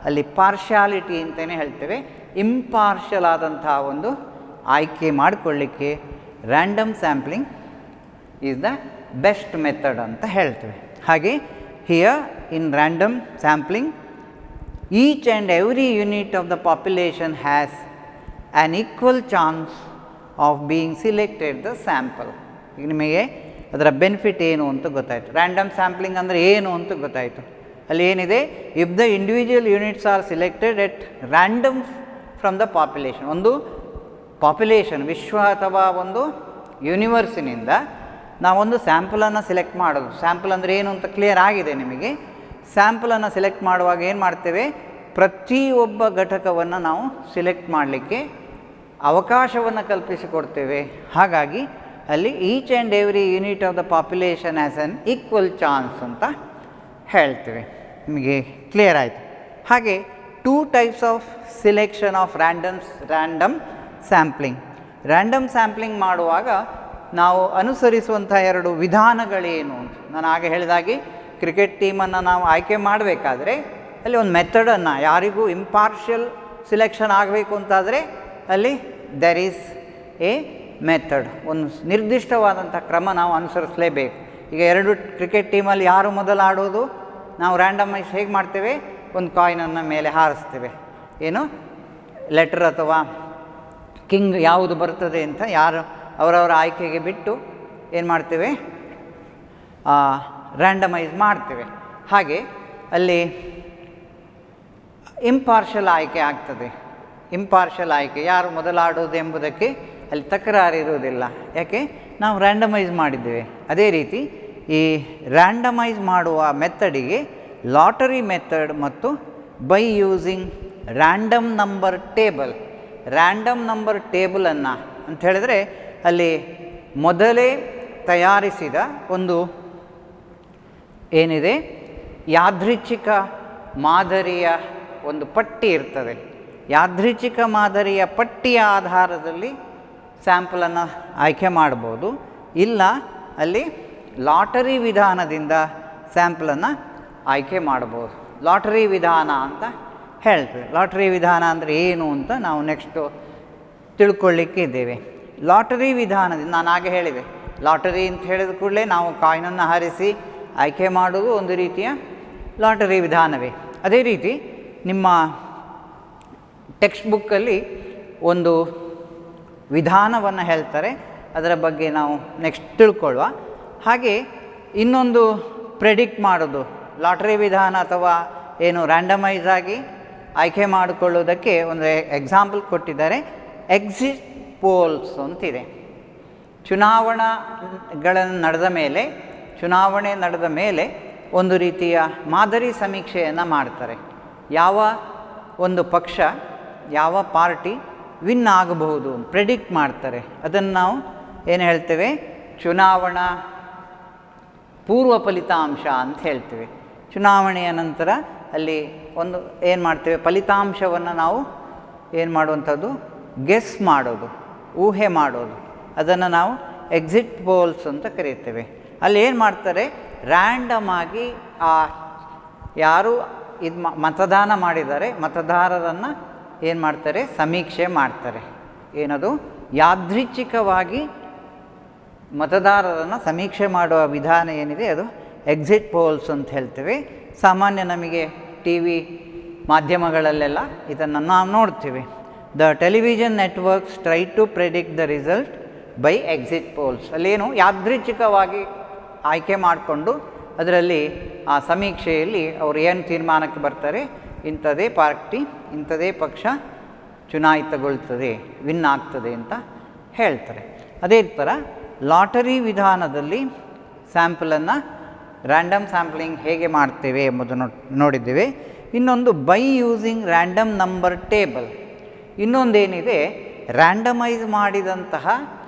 ಅಲ್ಲಿ ಪಾರ್ಶ್ಯಾಲಿಟಿ ಅಂತಲೇ ಹೇಳ್ತೇವೆ, ಇಂಪಾರ್ಷಲ್ ಆದಂತಹ ಒಂದು ಆಯ್ಕೆ ಮಾಡಿಕೊಳ್ಳಿಕ್ಕೆ random sampling is the best method ಅಂತ ಹೇಳ್ತೇವೆ. ಹಾಗೆ here in random sampling each and every unit of the population has an equal chance of being selected the sample. ಈಗ ನಿಮಗೆ ಅದರ ಬೆನಿಫಿಟ್ ಏನು ಅಂತ ಗೊತ್ತಾಯಿತು. ರ್ಯಾಂಡಮ್ ಸ್ಯಾಂಪ್ಲಿಂಗ್ ಅಂದರೆ ಏನು ಅಂತ ಗೊತ್ತಾಯಿತು. ಅಲ್ಲಿ ಏನಿದೆ? If the individual units are selected at random from the population. ಒಂದು ಪಾಪ್ಯುಲೇಷನ್, ವಿಶ್ವ ಅಥವಾ ಒಂದು ಯೂನಿವರ್ಸಿನಿಂದ ನಾವೊಂದು ಸ್ಯಾಂಪಲನ್ನು ಸೆಲೆಕ್ಟ್ ಮಾಡೋದು. ಸ್ಯಾಂಪಲ್ ಅಂದರೆ ಏನು ಅಂತ ಕ್ಲಿಯರ್ ಆಗಿದೆ ನಿಮಗೆ. ಸ್ಯಾಂಪಲನ್ನು ಸೆಲೆಕ್ಟ್ ಮಾಡುವಾಗ ಏನು ಮಾಡ್ತೇವೆ? ಪ್ರತಿಯೊಬ್ಬ ಘಟಕವನ್ನು ನಾವು ಸಿಲೆಕ್ಟ್ ಮಾಡಲಿಕ್ಕೆ ಅವಕಾಶವನ್ನು ಕಲ್ಪಿಸಿಕೊಡ್ತೇವೆ. ಹಾಗಾಗಿ ಅಲ್ಲಿ each and every unit of the population as an equal chance ಅಂತ ಹೇಳ್ತೇವೆ. ನಿಮಗೆ ಕ್ಲಿಯರ್ ಆಯಿತು. ಹಾಗೆ 2 types of selection of random sampling. Random sampling ಮಾಡುವಾಗ ನಾವು ಅನುಸರಿಸುವಂಥ 2 ವಿಧಾನಗಳೇನು ಅಂತ ನಾನು ಆಗ ಹೇಳಿದಾಗೆ, ಕ್ರಿಕೆಟ್ ಟೀಮನ್ನು ನಾವು ಆಯ್ಕೆ ಮಾಡಬೇಕಾದ್ರೆ ಅಲ್ಲಿ ಒಂದು ಮೆಥಡನ್ನು, ಯಾರಿಗೂ ಇಂಪಾರ್ಷಿಯಲ್ ಸಿಲೆಕ್ಷನ್ ಆಗಬೇಕು ಅಂತಾದರೆ ಅಲ್ಲಿ ದೆರ್ ಈಸ್ ಎ ಮೆಥಡ್, ಒಂದು ನಿರ್ದಿಷ್ಟವಾದಂಥ ಕ್ರಮ ನಾವು ಅನುಸರಿಸಲೇಬೇಕು. ಈಗ 2 ಕ್ರಿಕೆಟ್ ಟೀಮಲ್ಲಿ ಯಾರು ಮೊದಲು ಆಡೋದು? ನಾವು ರ್ಯಾಂಡಮೈಸ್ ಹೇಗೆ ಮಾಡ್ತೇವೆ? ಒಂದು ಕಾಯಿನನ್ನು ಮೇಲೆ ಹಾರಿಸ್ತೇವೆ. ಏನು ಲೆಟರ್ ಅಥವಾ ಕಿಂಗ್ ಯಾವುದು ಬರ್ತದೆ ಅಂತ ಯಾರು ಅವರವರ ಆಯ್ಕೆಗೆ ಬಿಟ್ಟು ಏನು ಮಾಡ್ತೇವೆ? ರ್ಯಾಂಡಮೈಸ್ ಮಾಡ್ತೇವೆ. ಹಾಗೆ ಅಲ್ಲಿ ಇಂಪಾರ್ಷಲ್ ಆಯ್ಕೆ ಆಗ್ತದೆ. ಇಂಪಾರ್ಷಲ್ ಆಯ್ಕೆ, ಯಾರು ಮೊದಲಾಡೋದು ಎಂಬುದಕ್ಕೆ ಅಲ್ಲಿ ತಕರಾರು ಇರುವುದಿಲ್ಲ. ಯಾಕೆ? ನಾವು ರ್ಯಾಂಡಮೈಸ್ ಮಾಡಿದ್ದೇವೆ. ಅದೇ ರೀತಿ ಈ ರ್ಯಾಂಡಮೈಸ್ ಮಾಡುವ ಮೆಥಡಿಗೆ ಲಾಟರಿ ಮೆಥಡ್ ಮತ್ತು by using random number table. Random number ಟೇಬಲನ್ನು ಅಂತ ಹೇಳಿದರೆ ಅಲ್ಲಿ ಮೊದಲೇ ತಯಾರಿಸಿದ ಒಂದು ಏನಿದೆ ಯಾದೃಚ್ಛಿಕ ಮಾದರಿಯ ಒಂದು ಪಟ್ಟಿ ಇರ್ತದೆ. ಯಾದೃಚ್ಛಿಕ ಮಾದರಿಯ ಪಟ್ಟಿಯ ಆಧಾರದಲ್ಲಿ ಸ್ಯಾಂಪಲನ್ನು ಆಯ್ಕೆ ಮಾಡ್ಬೋದು. ಇಲ್ಲ ಅಲ್ಲಿ ಲಾಟರಿ ವಿಧಾನದಿಂದ ಸ್ಯಾಂಪಲನ್ನು ಆಯ್ಕೆ ಮಾಡ್ಬೋದು. ಲಾಟರಿ ವಿಧಾನ ಅಂತ ಹೇಳ್ತೇವೆ. ಲಾಟರಿ ವಿಧಾನ ಅಂದರೆ ಏನು ಅಂತ ನಾವು ನೆಕ್ಸ್ಟು ತಿಳ್ಕೊಳ್ಳಿಕ್ಕೆ ಇದ್ದೇವೆ. ಲಾಟರಿ ವಿಧಾನದಿಂದ ನಾನು ಹಾಗೆ ಹೇಳಿದೆ, ಲಾಟರಿ ಅಂತ ಹೇಳಿದ ಕೂಡಲೇ ನಾವು ಕಾಯಿನನ್ನು ಹಾರಿಸಿ ಆಯ್ಕೆ ಮಾಡೋದು ಒಂದು ರೀತಿಯ ಲಾಟರಿ ವಿಧಾನವೇ. ಅದೇ ರೀತಿ ನಿಮ್ಮ ಟೆಕ್ಸ್ಟ್ ಬುಕ್ಕಲ್ಲಿ ಒಂದು ವಿಧಾನವನ್ನು ಹೇಳ್ತಾರೆ. ಅದರ ಬಗ್ಗೆ ನಾವು ನೆಕ್ಸ್ಟ್ ತಿಳ್ಕೊಳ್ಳುವ. ಹಾಗೆ ಇನ್ನೊಂದು ಪ್ರೆಡಿಕ್ಟ್ ಮಾಡೋದು, ಲಾಟ್ರಿ ವಿಧಾನ ಅಥವಾ ಏನು ರ್ಯಾಂಡಮೈಸ್ ಆಗಿ ಆಯ್ಕೆ ಮಾಡಿಕೊಳ್ಳೋದಕ್ಕೆ ಒಂದು ಎಕ್ಸಾಂಪಲ್ ಕೊಟ್ಟಿದ್ದಾರೆ. ಎಕ್ಸಿಟ್ ಪೋಲ್ಸ್ ಅಂತಿದೆ. ಚುನಾವಣೆಗಳನ್ನು ಚುನಾವಣೆ ನಡೆದ ಮೇಲೆ ಒಂದು ರೀತಿಯ ಮಾದರಿ ಸಮೀಕ್ಷೆಯನ್ನು ಮಾಡ್ತಾರೆ. ಯಾವ ಒಂದು ಪಕ್ಷ, ಯಾವ ಪಾರ್ಟಿ ವಿನ್ ಆಗಬಹುದು ಪ್ರೆಡಿಕ್ಟ್ ಮಾಡ್ತಾರೆ. ಅದನ್ನು ನಾವು ಏನು ಹೇಳ್ತೇವೆ, ಚುನಾವಣಾ ಪೂರ್ವ ಫಲಿತಾಂಶ ಅಂತ ಹೇಳ್ತೇವೆ. ಚುನಾವಣೆಯ ನಂತರ ಅಲ್ಲಿ ಒಂದು ಏನು ಮಾಡ್ತೇವೆ, ಫಲಿತಾಂಶವನ್ನು ನಾವು ಏನು ಮಾಡುವಂಥದ್ದು, ಗೆಸ್ ಮಾಡೋದು, ಊಹೆ ಮಾಡೋದು. ಅದನ್ನು ನಾವು ಎಕ್ಸಿಟ್ ಪೋಲ್ಸ್ ಅಂತ ಕರೀತೇವೆ. ಅಲ್ಲಿ ಏನು ಮಾಡ್ತಾರೆ, ರ್ಯಾಂಡಮ್ ಆಗಿ ಯಾರು ಇದು ಮತದಾನ ಮಾಡಿದ್ದಾರೆ ಮತದಾರರನ್ನು ಏನು ಮಾಡ್ತಾರೆ, ಸಮೀಕ್ಷೆ ಮಾಡ್ತಾರೆ. ಏನದು, ಯಾದೃಚ್ಛಿಕವಾಗಿ ಮತದಾರರನ್ನು ಸಮೀಕ್ಷೆ ಮಾಡುವ ವಿಧಾನ ಏನಿದೆ ಅದು ಎಕ್ಸಿಟ್ ಪೋಲ್ಸ್ ಅಂತ ಹೇಳ್ತೇವೆ. ಸಾಮಾನ್ಯ ನಮಗೆ ಟಿ ವಿ ಮಾಧ್ಯಮಗಳಲ್ಲೆಲ್ಲ ಇದನ್ನು ನಾವು ನೋಡ್ತೀವಿ. The television networks try to predict the result by exit polls. ಅಲ್ಲೇನು ಯಾದೃಚ್ಛಿಕವಾಗಿ ಆಯ್ಕೆ ಮಾಡಿಕೊಂಡು ಅದರಲ್ಲಿ ಆ ಸಮೀಕ್ಷೆಯಲ್ಲಿ ಅವರು ಏನು ತೀರ್ಮಾನಕ್ಕೆ ಬರ್ತಾರೆ, ಇಂಥದೇ ಪಾರ್ಟಿ, ಇಂಥದೇ ಪಕ್ಷ ಚುನಾಯಿತಗೊಳ್ತದೆ, ವಿನ್ ಆಗ್ತದೆ ಅಂತ ಹೇಳ್ತಾರೆ. ಅದೇ ಥರ ಲಾಟರಿ ವಿಧಾನದಲ್ಲಿ ಸ್ಯಾಂಪಲನ್ನು ರ್ಯಾಂಡಮ್ ಸ್ಯಾಂಪ್ಲಿಂಗ್ ಹೇಗೆ ಮಾಡ್ತೇವೆ ಎಂಬುದನ್ನು ನೋಡಿದ್ದೇವೆ. ಇನ್ನೊಂದು by using random number table. ಇನ್ನೊಂದೇನಿದೆ, ರ್ಯಾಂಡಮೈಸ್ ಮಾಡಿದಂತಹ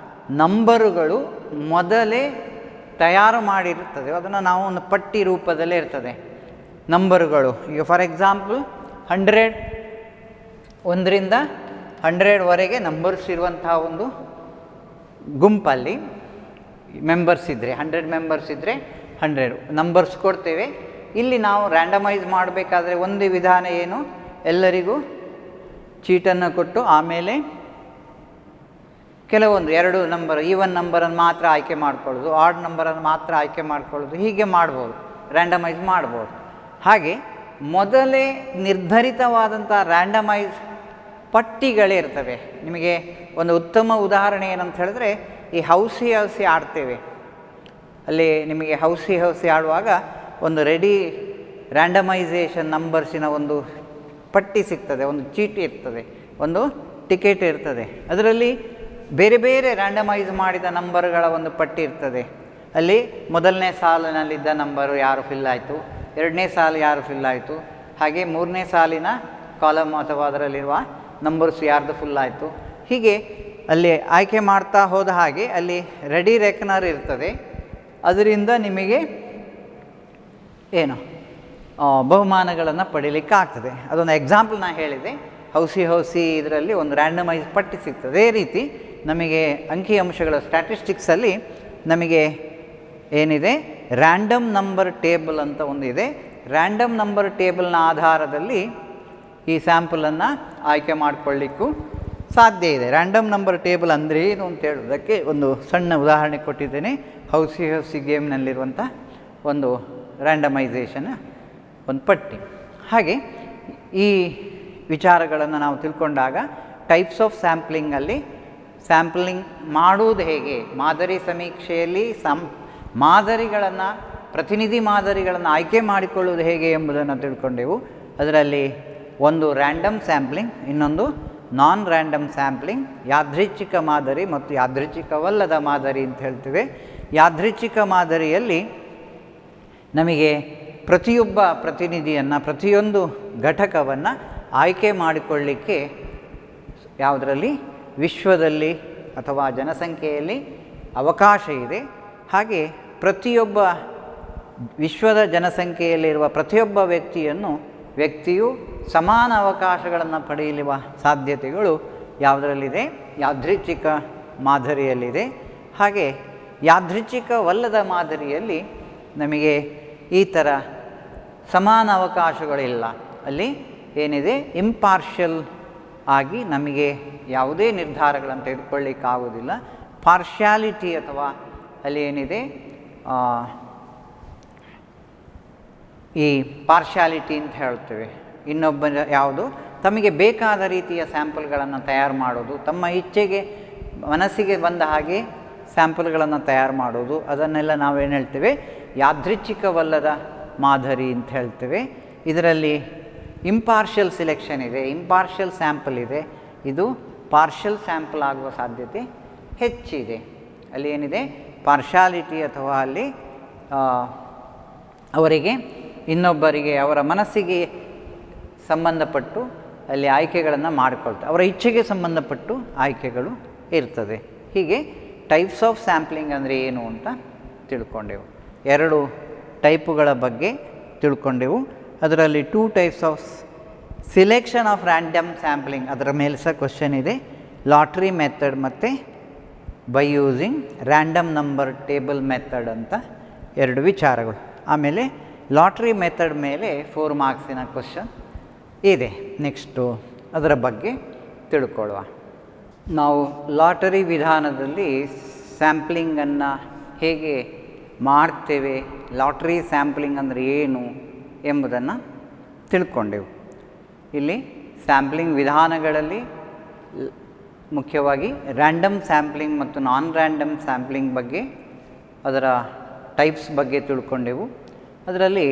ನಂಬರುಗಳು ಮೊದಲೇ ತಯಾರು ಮಾಡಿರುತ್ತದೆ. ಅದನ್ನು ನಾವು ಒಂದು ಪಟ್ಟಿ ರೂಪದಲ್ಲೇ ಇರ್ತದೆ ನಂಬರುಗಳು. ಈಗ ಫಾರ್ ಎಕ್ಸಾಂಪಲ್ 100 1ರಿಂದ 100ವರೆಗೆ ನಂಬರ್ಸ್ ಇರುವಂತಹ ಒಂದು ಗುಂಪಲ್ಲಿ ಮೆಂಬರ್ಸ್ ಇದ್ದರೆ 100 ಮೆಂಬರ್ಸ್ ಇದ್ದರೆ 100 ನಂಬರ್ಸ್ ಕೊಡ್ತೇವೆ. ಇಲ್ಲಿ ನಾವು ರ್ಯಾಂಡಮೈಸ್ ಮಾಡಬೇಕಾದ್ರೆ ಒಂದು ವಿಧಾನ ಏನು, ಎಲ್ಲರಿಗೂ ಚೀಟನ್ನು ಕೊಟ್ಟು ಆಮೇಲೆ ಕೆಲವೊಂದು 2 ನಂಬರ್, ಈವನ್ ನಂಬರನ್ನು ಮಾತ್ರ ಆಯ್ಕೆ ಮಾಡ್ಕೊಳ್ಳೋದು, ಆಡ್ ನಂಬರನ್ನು ಮಾತ್ರ ಆಯ್ಕೆ ಮಾಡ್ಕೊಳ್ಳೋದು, ಹೀಗೆ ಮಾಡ್ಬೋದು, ರ್ಯಾಂಡಮೈಸ್ ಮಾಡ್ಬೋದು. ಹಾಗೆ ಮೊದಲೇ ನಿರ್ಧರಿತವಾದಂಥ ರ್ಯಾಂಡಮೈಸ್ ಪಟ್ಟಿಗಳೇ ಇರ್ತವೆ. ನಿಮಗೆ ಒಂದು ಉತ್ತಮ ಉದಾಹರಣೆ ಏನಂತ ಹೇಳಿದ್ರೆ, ಈ ಹೌಸಿ ಆಡ್ತೇವೆ. ಅಲ್ಲಿ ನಿಮಗೆ ಹೌಸಿ ಆಡುವಾಗ ಒಂದು ರೆಡಿ ರ್ಯಾಂಡಮೈಸೇಷನ್ ನಂಬರ್ಸಿನ ಒಂದು ಪಟ್ಟಿ ಸಿಗ್ತದೆ, ಒಂದು ಚೀಟಿ ಇರ್ತದೆ, ಒಂದು ಟಿಕೆಟ್ ಇರ್ತದೆ. ಅದರಲ್ಲಿ ಬೇರೆ ಬೇರೆ ರ್ಯಾಂಡಮೈಸ್ ಮಾಡಿದ ನಂಬರ್ಗಳ ಒಂದು ಪಟ್ಟಿ ಇರ್ತದೆ. ಅಲ್ಲಿ ಮೊದಲನೇ ಸಾಲಿನಲ್ಲಿದ್ದ ನಂಬರು ಯಾರು ಫಿಲ್ ಆಯಿತು, 2ನೇ ಸಾಲು ಯಾರು ಫಿಲ್ ಆಯಿತು, ಹಾಗೆ 3ನೇ ಸಾಲಿನ ಕಾಲಮ್ ಅಥವಾ ಅದರಲ್ಲಿರುವ ನಂಬರ್ಸ್ ಯಾರ್ದು ಫುಲ್ ಆಯಿತು, ಹೀಗೆ ಅಲ್ಲಿ ಆಯ್ಕೆ ಮಾಡ್ತಾ ಹೋದ ಹಾಗೆ ಅಲ್ಲಿ ರೆಡಿ ರೆಕನರ್ ಇರ್ತದೆ. ಅದರಿಂದ ನಿಮಗೆ ಏನು ಬಹುಮಾನಗಳನ್ನು ಪಡೀಲಿಕ್ಕೆ ಆಗ್ತದೆ. ಅದೊಂದು ಎಕ್ಸಾಂಪಲ್ ನಾನು ಹೇಳಿದೆ. ಹೌಸಿ ಇದರಲ್ಲಿ ಒಂದು ರ್ಯಾಂಡಮೈಸ್ ಪಟ್ಟಿ ಸಿಗ್ತದೆ. ಅದೇ ರೀತಿ ನಮಗೆ ಅಂಕಿಅಂಶಗಳ ಸ್ಟ್ಯಾಟಿಸ್ಟಿಕ್ಸಲ್ಲಿ ನಮಗೆ ಏನಿದೆ, ರ್ಯಾಂಡಮ್ ನಂಬರ್ ಟೇಬಲ್ ಅಂತ ಒಂದಿದೆ. ರ್ಯಾಂಡಮ್ ನಂಬರ್ ಟೇಬಲ್ನ ಆಧಾರದಲ್ಲಿ ಈ ಸ್ಯಾಂಪಲನ್ನು ಆಯ್ಕೆ ಮಾಡಿಕೊಳ್ಳಿಕ್ಕೂ ಸಾಧ್ಯ ಇದೆ. ರ್ಯಾಂಡಮ್ ನಂಬರ್ ಟೇಬಲ್ ಅಂದರೆ ಏನು ಅಂತ ಹೇಳೋದಕ್ಕೆ ಒಂದು ಸಣ್ಣ ಉದಾಹರಣೆ ಕೊಟ್ಟಿದ್ದೇನೆ. ಹೌಸಿ ಗೇಮ್ನಲ್ಲಿರುವಂಥ ಒಂದು ರ್ಯಾಂಡಮೈಸೇಷನ್ ಒಂದು ಪಟ್ಟಿ. ಹಾಗೆ ಈ ವಿಚಾರಗಳನ್ನು ನಾವು ತಿಳ್ಕೊಂಡಾಗ ಟೈಪ್ಸ್ ಆಫ್ ಸ್ಯಾಂಪ್ಲಿಂಗಲ್ಲಿ ಸ್ಯಾಂಪ್ಲಿಂಗ್ ಮಾಡುವುದು ಹೇಗೆ, ಮಾದರಿ ಸಮೀಕ್ಷೆಯಲ್ಲಿ ಮಾದರಿಗಳನ್ನು, ಪ್ರತಿನಿಧಿ ಮಾದರಿಗಳನ್ನು ಆಯ್ಕೆ ಮಾಡಿಕೊಳ್ಳುವುದು ಹೇಗೆ ಎಂಬುದನ್ನು ತಿಳ್ಕೊಂಡೆವು. ಅದರಲ್ಲಿ ಒಂದು ರ್ಯಾಂಡಮ್ ಸ್ಯಾಂಪ್ಲಿಂಗ್, ಇನ್ನೊಂದು ನಾನ್ ರ್ಯಾಂಡಮ್ ಸ್ಯಾಂಪ್ಲಿಂಗ್, ಯಾದೃಚ್ಛಿಕ ಮಾದರಿ ಮತ್ತು ಯಾದೃಚ್ಛಿಕವಲ್ಲದ ಮಾದರಿ ಅಂತ ಹೇಳ್ತೇವೆ. ಯಾದೃಚ್ಛಿಕ ಮಾದರಿಯಲ್ಲಿ ನಮಗೆ ಪ್ರತಿಯೊಬ್ಬ ಪ್ರತಿನಿಧಿಯನ್ನು, ಪ್ರತಿಯೊಂದು ಘಟಕವನ್ನು ಆಯ್ಕೆ ಮಾಡಿಕೊಳ್ಳಿಕ್ಕೆ ಯಾವುದರಲ್ಲಿ, ವಿಶ್ವದಲ್ಲಿ ಅಥವಾ ಜನಸಂಖ್ಯೆಯಲ್ಲಿ ಅವಕಾಶ ಇದೆ. ಹಾಗೆ ಪ್ರತಿಯೊಬ್ಬ ವಿಶ್ವದ ಜನಸಂಖ್ಯೆಯಲ್ಲಿರುವ ಪ್ರತಿಯೊಬ್ಬ ವ್ಯಕ್ತಿಯು ಸಮಾನ ಅವಕಾಶಗಳನ್ನು ಪಡೆಯಲಿರುವ ಸಾಧ್ಯತೆಗಳು ಯಾವುದರಲ್ಲಿದೆ, ಯಾದೃಚ್ಛಿಕ ಮಾದರಿಯಲ್ಲಿದೆ. ಹಾಗೆ ಯಾದೃಚ್ಛಿಕವಲ್ಲದ ಮಾದರಿಯಲ್ಲಿ ನಮಗೆ ಈ ಥರ ಸಮಾನ ಅವಕಾಶಗಳಿಲ್ಲ. ಅಲ್ಲಿ ಏನಿದೆ, ಇಂಪಾರ್ಷಿಯಲ್ ಆಗಿ ನಮಗೆ ಯಾವುದೇ ನಿರ್ಧಾರಗಳನ್ನು ತೆಗೆದುಕೊಳ್ಳಿಕ್ಕಾಗೋದಿಲ್ಲ. ಪಾರ್ಶ್ಯಾಲಿಟಿ ಅಥವಾ ಅಲ್ಲಿ ಏನಿದೆ, ಈ ಪಾರ್ಶ್ಯಾಲಿಟಿ ಅಂತ ಹೇಳ್ತೇವೆ. ಇನ್ನೊಬ್ಬ ಯಾವುದು ತಮಗೆ ಬೇಕಾದ ರೀತಿಯ ಸ್ಯಾಂಪಲ್ಗಳನ್ನು ತಯಾರು ಮಾಡೋದು, ತಮ್ಮ ಇಚ್ಛೆಗೆ ಮನಸ್ಸಿಗೆ ಬಂದ ಹಾಗೆ ಸ್ಯಾಂಪಲ್ಗಳನ್ನು ತಯಾರು ಮಾಡೋದು, ಅದನ್ನೆಲ್ಲ ನಾವೇನು ಹೇಳ್ತೇವೆ, ಯಾದೃಚ್ಛಿಕವಲ್ಲದ ಮಾದರಿ ಅಂತ ಹೇಳ್ತೇವೆ. ಇದರಲ್ಲಿ ಇಂಪಾರ್ಷಿಯಲ್ ಸಿಲೆಕ್ಷನ್ ಇದೆ, ಇಂಪಾರ್ಷಿಯಲ್ ಸ್ಯಾಂಪಲ್ ಇದೆ. ಇದು ಪಾರ್ಷಿಯಲ್ ಸ್ಯಾಂಪಲ್ ಆಗುವ ಸಾಧ್ಯತೆ ಹೆಚ್ಚಿದೆ. ಅಲ್ಲಿ ಏನಿದೆ, ಪಾರ್ಶಾಲಿಟಿ ಅಥವಾ ಅಲ್ಲಿ ಅವರಿಗೆ ಇನ್ನೊಬ್ಬರಿಗೆ ಅವರ ಮನಸ್ಸಿಗೆ ಸಂಬಂಧಪಟ್ಟು ಅಲ್ಲಿ ಆಯ್ಕೆಗಳನ್ನು ಮಾಡಿಕೊಳ್ತಾರೆ, ಅವರ ಇಚ್ಛೆಗೆ ಸಂಬಂಧಪಟ್ಟು ಆಯ್ಕೆಗಳು ಇರ್ತದೆ. ಹೀಗೆ ಟೈಪ್ಸ್ ಆಫ್ ಸ್ಯಾಂಪ್ಲಿಂಗ್ ಅಂದರೆ ಏನು ಅಂತ ತಿಳ್ಕೊಂಡೆವು. 2 ಟೈಪುಗಳ ಬಗ್ಗೆ ತಿಳ್ಕೊಂಡೆವು. ಅದರಲ್ಲಿ 2 types of selection of random sampling, ಅದರ ಮೇಲೆ ಸಹ ಕ್ವಶನ್ ಇದೆ. ಲಾಟ್ರಿ ಮೆಥಡ್ ಮತ್ತು by using random number table method ಅಂತ 2 ವಿಚಾರಗಳು. ಆಮೇಲೆ ಲಾಟ್ರಿ ಮೆಥಡ್ ಮೇಲೆ 4 ಮಾರ್ಕ್ಸಿನ ಕ್ವಶನ್ ಇದೆ. ನೆಕ್ಸ್ಟು ಅದರ ಬಗ್ಗೆ ತಿಳ್ಕೊಳ್ಳುವ. ನಾವು ಲಾಟರಿ ವಿಧಾನದಲ್ಲಿ ಸ್ಯಾಂಪ್ಲಿಂಗನ್ನು ಹೇಗೆ ಮಾಡ್ತೇವೆ, ಲಾಟ್ರಿ ಸ್ಯಾಂಪ್ಲಿಂಗ್ ಅಂದರೆ ಏನು ಎಂಬುದನ್ನು ತಿಳ್ಕೊಂಡೆವು. ಇಲ್ಲಿ ಸ್ಯಾಂಪ್ಲಿಂಗ್ ವಿಧಾನಗಳಲ್ಲಿ ಮುಖ್ಯವಾಗಿ ರ್ಯಾಂಡಮ್ ಸ್ಯಾಂಪ್ಲಿಂಗ್ ಮತ್ತು ನಾನ್ ರ್ಯಾಂಡಮ್ ಸ್ಯಾಂಪ್ಲಿಂಗ್ ಬಗ್ಗೆ, ಅದರ ಟೈಪ್ಸ್ ಬಗ್ಗೆ ತಿಳ್ಕೊಂಡೆವು. ಅದರಲ್ಲಿ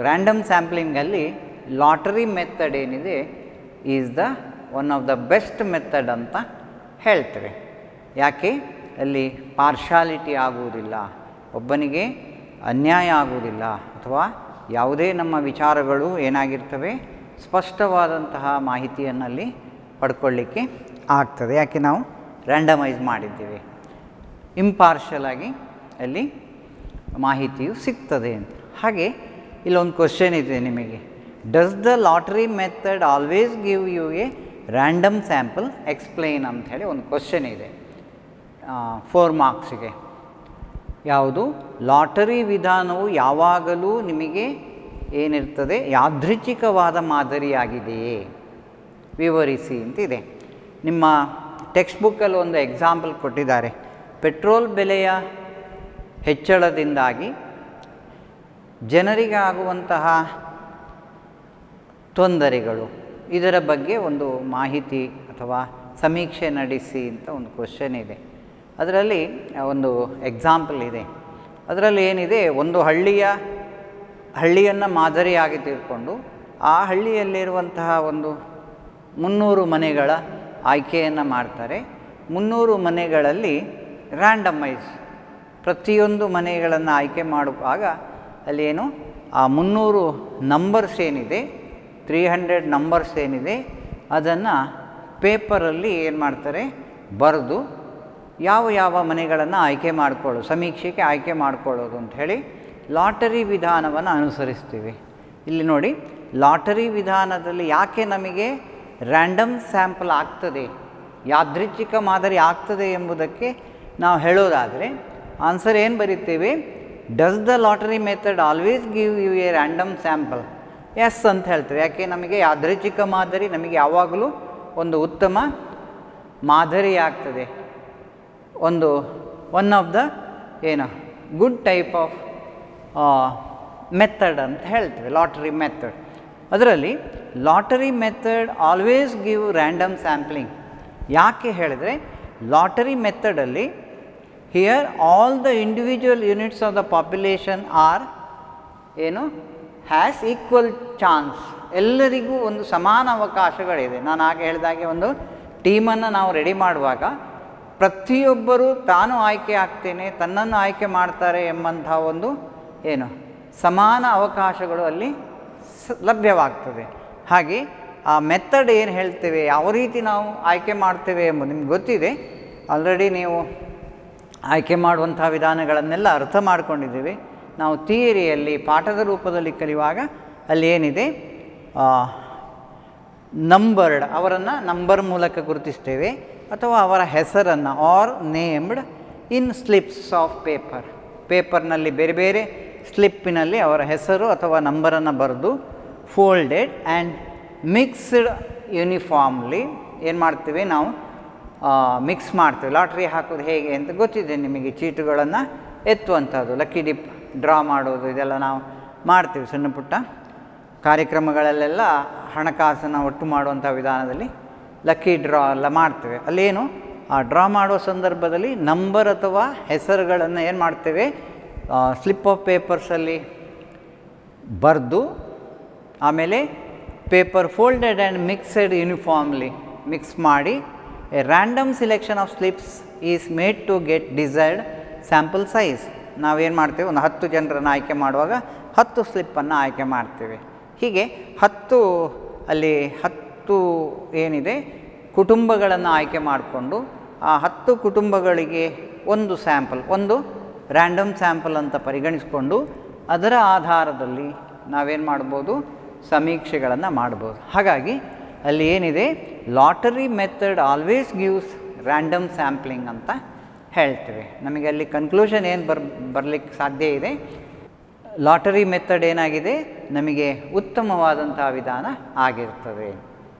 ರ್ಯಾಂಡಮ್ ಸ್ಯಾಂಪ್ಲಿಂಗಲ್ಲಿ ಲಾಟರಿ ಮೆಥಡ್ ಏನಿದೆ is the one of the best method ಅಂತ ಹೇಳ್ತೇವೆ. ಯಾಕೆ? ಅಲ್ಲಿ ಪಾರ್ಶಾಲಿಟಿ ಆಗುವುದಿಲ್ಲ, ಒಬ್ಬನಿಗೆ ಅನ್ಯಾಯ ಆಗುವುದಿಲ್ಲ, ಅಥವಾ ಯಾವುದೇ ನಮ್ಮ ವಿಚಾರಗಳು ಏನಾಗಿರ್ತವೆ, ಸ್ಪಷ್ಟವಾದಂತಹ ಮಾಹಿತಿಯನ್ನಲ್ಲಿ ಪಡ್ಕೊಳ್ಳಿಕ್ಕೆ ಆಗ್ತದೆ. ಯಾಕೆ ನಾವು ರ್ಯಾಂಡಮೈಸ್ ಮಾಡಿದ್ದೇವೆ, ಇಂಪಾರ್ಷಲ್ ಆಗಿ ಅಲ್ಲಿ ಮಾಹಿತಿಯು ಸಿಗ್ತದೆ ಅಂತ. ಹಾಗೆ ಇಲ್ಲೊಂದು ಕ್ವಶನ್ ಇದೆ ನಿಮಗೆ, does the lottery method always give you a random sample, explain ಅಂಥೇಳಿ ಒಂದು ಕ್ವಶನ್ ಇದೆ 4 ಮಾರ್ಕ್ಸಿಗೆ. ಯಾವುದು? ಲಾಟರಿ ವಿಧಾನವು ಯಾವಾಗಲೂ ನಿಮಗೆ ಏನಿರ್ತದೆ, ಯಾದೃಚ್ಛಿಕವಾದ ಮಾದರಿಯಾಗಿದೆಯೇ, ವಿವರಿಸಿ ಅಂತಿದೆ. ನಿಮ್ಮ ಟೆಕ್ಸ್ಟ್ ಬುಕ್ಕಲ್ಲಿ ಒಂದು ಎಕ್ಸಾಂಪಲ್ ಕೊಟ್ಟಿದ್ದಾರೆ. ಪೆಟ್ರೋಲ್ ಬೆಲೆಯ ಹೆಚ್ಚಳದಿಂದಾಗಿ ಜನರಿಗೆ ಆಗುವಂತಹ ತೊಂದರೆಗಳು, ಇದರ ಬಗ್ಗೆ ಒಂದು ಮಾಹಿತಿ ಅಥವಾ ಸಮೀಕ್ಷೆ ನಡೆಸಿ ಅಂತ ಒಂದು ಕ್ವಶನ್ ಇದೆ. ಅದರಲ್ಲಿ ಒಂದು ಎಕ್ಸಾಂಪಲ್ ಇದೆ. ಅದರಲ್ಲಿ ಏನಿದೆ, ಒಂದು ಹಳ್ಳಿಯನ್ನು ಮಾದರಿಯಾಗಿ ತಿಳ್ಕೊಂಡು ಆ ಹಳ್ಳಿಯಲ್ಲಿರುವಂತಹ ಒಂದು 300 ಮನೆಗಳ ಆಯ್ಕೆಯನ್ನು ಮಾಡ್ತಾರೆ. 300 ಮನೆಗಳಲ್ಲಿ ರ್ಯಾಂಡಮೈಸ್, ಪ್ರತಿಯೊಂದು ಮನೆಗಳನ್ನು ಆಯ್ಕೆ ಮಾಡುವಾಗ ಅಲ್ಲಿ ಏನು, ಆ 300 ನಂಬರ್ಸ್ ಏನಿದೆ, 300 ನಂಬರ್ಸ್ ಏನಿದೆ, ಅದನ್ನು ಪೇಪರಲ್ಲಿ ಏನು ಮಾಡ್ತಾರೆ, ಬರೆದು ಯಾವ ಮನೆಗಳನ್ನು ಆಯ್ಕೆ ಮಾಡಿಕೊಳ್ಳೋದು, ಸಮೀಕ್ಷೆಗೆ ಆಯ್ಕೆ ಮಾಡಿಕೊಳ್ಳೋದು ಅಂಥೇಳಿ ಲಾಟರಿ ವಿಧಾನವನ್ನು ಅನುಸರಿಸ್ತೀವಿ. ಇಲ್ಲಿ ನೋಡಿ, ಲಾಟರಿ ವಿಧಾನದಲ್ಲಿ ಯಾಕೆ ನಮಗೆ ರ್ಯಾಂಡಮ್ ಸ್ಯಾಂಪಲ್ ಆಗ್ತದೆ, ಯಾದೃಚ್ಛಿಕ ಮಾದರಿ ಆಗ್ತದೆ ಎಂಬುದಕ್ಕೆ ನಾವು ಹೇಳೋದಾದರೆ ಆನ್ಸರ್ ಏನು ಬರೀತೇವೆ, does the lottery method always give you a random sample, yes ಅಂತ ಹೇಳ್ತೇವೆ. ಯಾಕೆ? ನಮಗೆ ಯಾದೃಚ್ಛಿಕ ಮಾದರಿ ನಮಗೆ ಯಾವಾಗಲೂ ಒಂದು ಉತ್ತಮ ಮಾದರಿ ಆಗ್ತದೆ, one of the good type of method ಅಂತ ಹೇಳ್ತೇವೆ, ಲಾಟರಿ ಮೆಥಡ್. ಅದರಲ್ಲಿ lottery method always give random sampling. ಯಾಕೆ ಹೇಳಿದರೆ, ಲಾಟರಿ ಮೆಥಡಲ್ಲಿ here all the individual units of the population are has equal chance, ಎಲ್ಲರಿಗೂ ಒಂದು ಸಮಾನ ಅವಕಾಶಗಳಿದೆ. ನಾನು ಆಗ ಹೇಳಿದಾಗೆ ಒಂದು ಟೀಮನ್ನು ನಾವು ರೆಡಿ ಮಾಡುವಾಗ ಪ್ರತಿಯೊಬ್ಬರೂ ತಾನು ಆಯ್ಕೆ ಆಗ್ತೇನೆ, ತನ್ನನ್ನು ಆಯ್ಕೆ ಮಾಡ್ತಾರೆ ಎಂಬಂಥ ಒಂದು ಸಮಾನ ಅವಕಾಶಗಳು ಅಲ್ಲಿ ಲಭ್ಯವಾಗ್ತದೆ. ಹಾಗೆ ಆ ಮೆಥಡ್ ಏನು ಹೇಳ್ತೇವೆ, ಯಾವ ರೀತಿ ನಾವು ಆಯ್ಕೆ ಮಾಡ್ತೇವೆ ಎಂಬುದು ನಿಮ್ಗೆ ಗೊತ್ತಿದೆ. ಆಲ್ರೆಡಿ ನೀವು ಆಯ್ಕೆ ಮಾಡುವಂಥ ವಿಧಾನಗಳನ್ನೆಲ್ಲ ಅರ್ಥ ಮಾಡ್ಕೊಂಡಿದ್ದೀವಿ. ನಾವು ಥಿಯರಿಯಲ್ಲಿ ಪಾಠದ ರೂಪದಲ್ಲಿ ಕಲಿಯುವಾಗ ಅಲ್ಲಿ ಏನಿದೆ, ನಂಬರ್ಡ್, ಅವರನ್ನು ನಂಬರ್ ಮೂಲಕ ಗುರುತಿಸ್ತೇವೆ, ಅಥವಾ ಅವರ ಹೆಸರನ್ನು are named in slips of ಪೇಪರ್ನಲ್ಲಿ ಬೇರೆ ಬೇರೆ ಸ್ಲಿಪ್ಪಿನಲ್ಲಿ ಅವರ ಹೆಸರು ಅಥವಾ ನಂಬರನ್ನು ಬರೆದು ಫೋಲ್ಡೆಡ್ ಆ್ಯಂಡ್ ಮಿಕ್ಸ್ಡ್ ಯೂನಿಫಾರ್ಮ್ಲಿ ಏನು ಮಾಡ್ತೀವಿ, ನಾವು ಮಿಕ್ಸ್ ಮಾಡ್ತೀವಿ. ಲಾಟ್ರಿ ಹಾಕೋದು ಹೇಗೆ ಅಂತ ಗೊತ್ತಿದೆ ನಿಮಗೆ, ಚೀಟುಗಳನ್ನು ಎತ್ತುವಂಥದ್ದು, ಲಕ್ಕಿ ಡಿಪ್ ಡ್ರಾ ಮಾಡೋದು, ಇದೆಲ್ಲ ನಾವು ಮಾಡ್ತೀವಿ. ಸಣ್ಣ ಪುಟ್ಟ ಕಾರ್ಯಕ್ರಮಗಳಲ್ಲೆಲ್ಲ ಹಣಕಾಸನ್ನು ಒಟ್ಟು ಮಾಡುವಂಥ ವಿಧಾನದಲ್ಲಿ ಲಕ್ಕಿ ಡ್ರಾ ಎಲ್ಲ ಮಾಡ್ತೇವೆ. ಅಲ್ಲೇನು ಆ ಡ್ರಾ ಮಾಡೋ ಸಂದರ್ಭದಲ್ಲಿ ನಂಬರ್ ಅಥವಾ ಹೆಸರುಗಳನ್ನು ಏನು ಮಾಡ್ತೇವೆ, ಸ್ಲಿಪ್ ಆಫ್ ಪೇಪರ್ಸಲ್ಲಿ ಬರೆದು ಆಮೇಲೆ paper folded and mixed uniformly mix ಮಾಡಿ a random selection of slips is made to get desired sample size. ನಾವೇನು ಮಾಡ್ತೇವೆ, ಒಂದು 10 ಜನರನ್ನು ಆಯ್ಕೆ ಮಾಡುವಾಗ 10 ಸ್ಲಿಪ್ಪನ್ನು ಆಯ್ಕೆ ಮಾಡ್ತೇವೆ. ಹೀಗೆ 10 ಅಲ್ಲಿ 10 ಏನಿದೆ ಕುಟುಂಬಗಳನ್ನು ಆಯ್ಕೆ ಮಾಡಿಕೊಂಡು ಆ 10 ಕುಟುಂಬಗಳಿಗೆ ಒಂದು ಸ್ಯಾಂಪಲ್, ಒಂದು ರ್ಯಾಂಡಮ್ ಸ್ಯಾಂಪಲ್ ಅಂತ ಪರಿಗಣಿಸಿಕೊಂಡು ಅದರ ಆಧಾರದಲ್ಲಿ ನಾವೇನು ಮಾಡ್ಬೋದು, ಸಮೀಕ್ಷೆಗಳನ್ನು ಮಾಡ್ಬೋದು. ಹಾಗಾಗಿ ಅಲ್ಲಿ ಏನಿದೆ, lottery method always gives random sampling ಅಂತ ಹೇಳ್ತೇವೆ. ನಮಗೆ ಅಲ್ಲಿ ಕನ್ಕ್ಲೂಷನ್ ಏನು ಬರಲಿಕ್ಕೆ ಸಾಧ್ಯ ಇದೆ, ಲಾಟರಿ ಮೆಥಡ್ ಏನಾಗಿದೆ ನಮಗೆ ಉತ್ತಮವಾದಂಥ ವಿಧಾನ ಆಗಿರ್ತದೆ.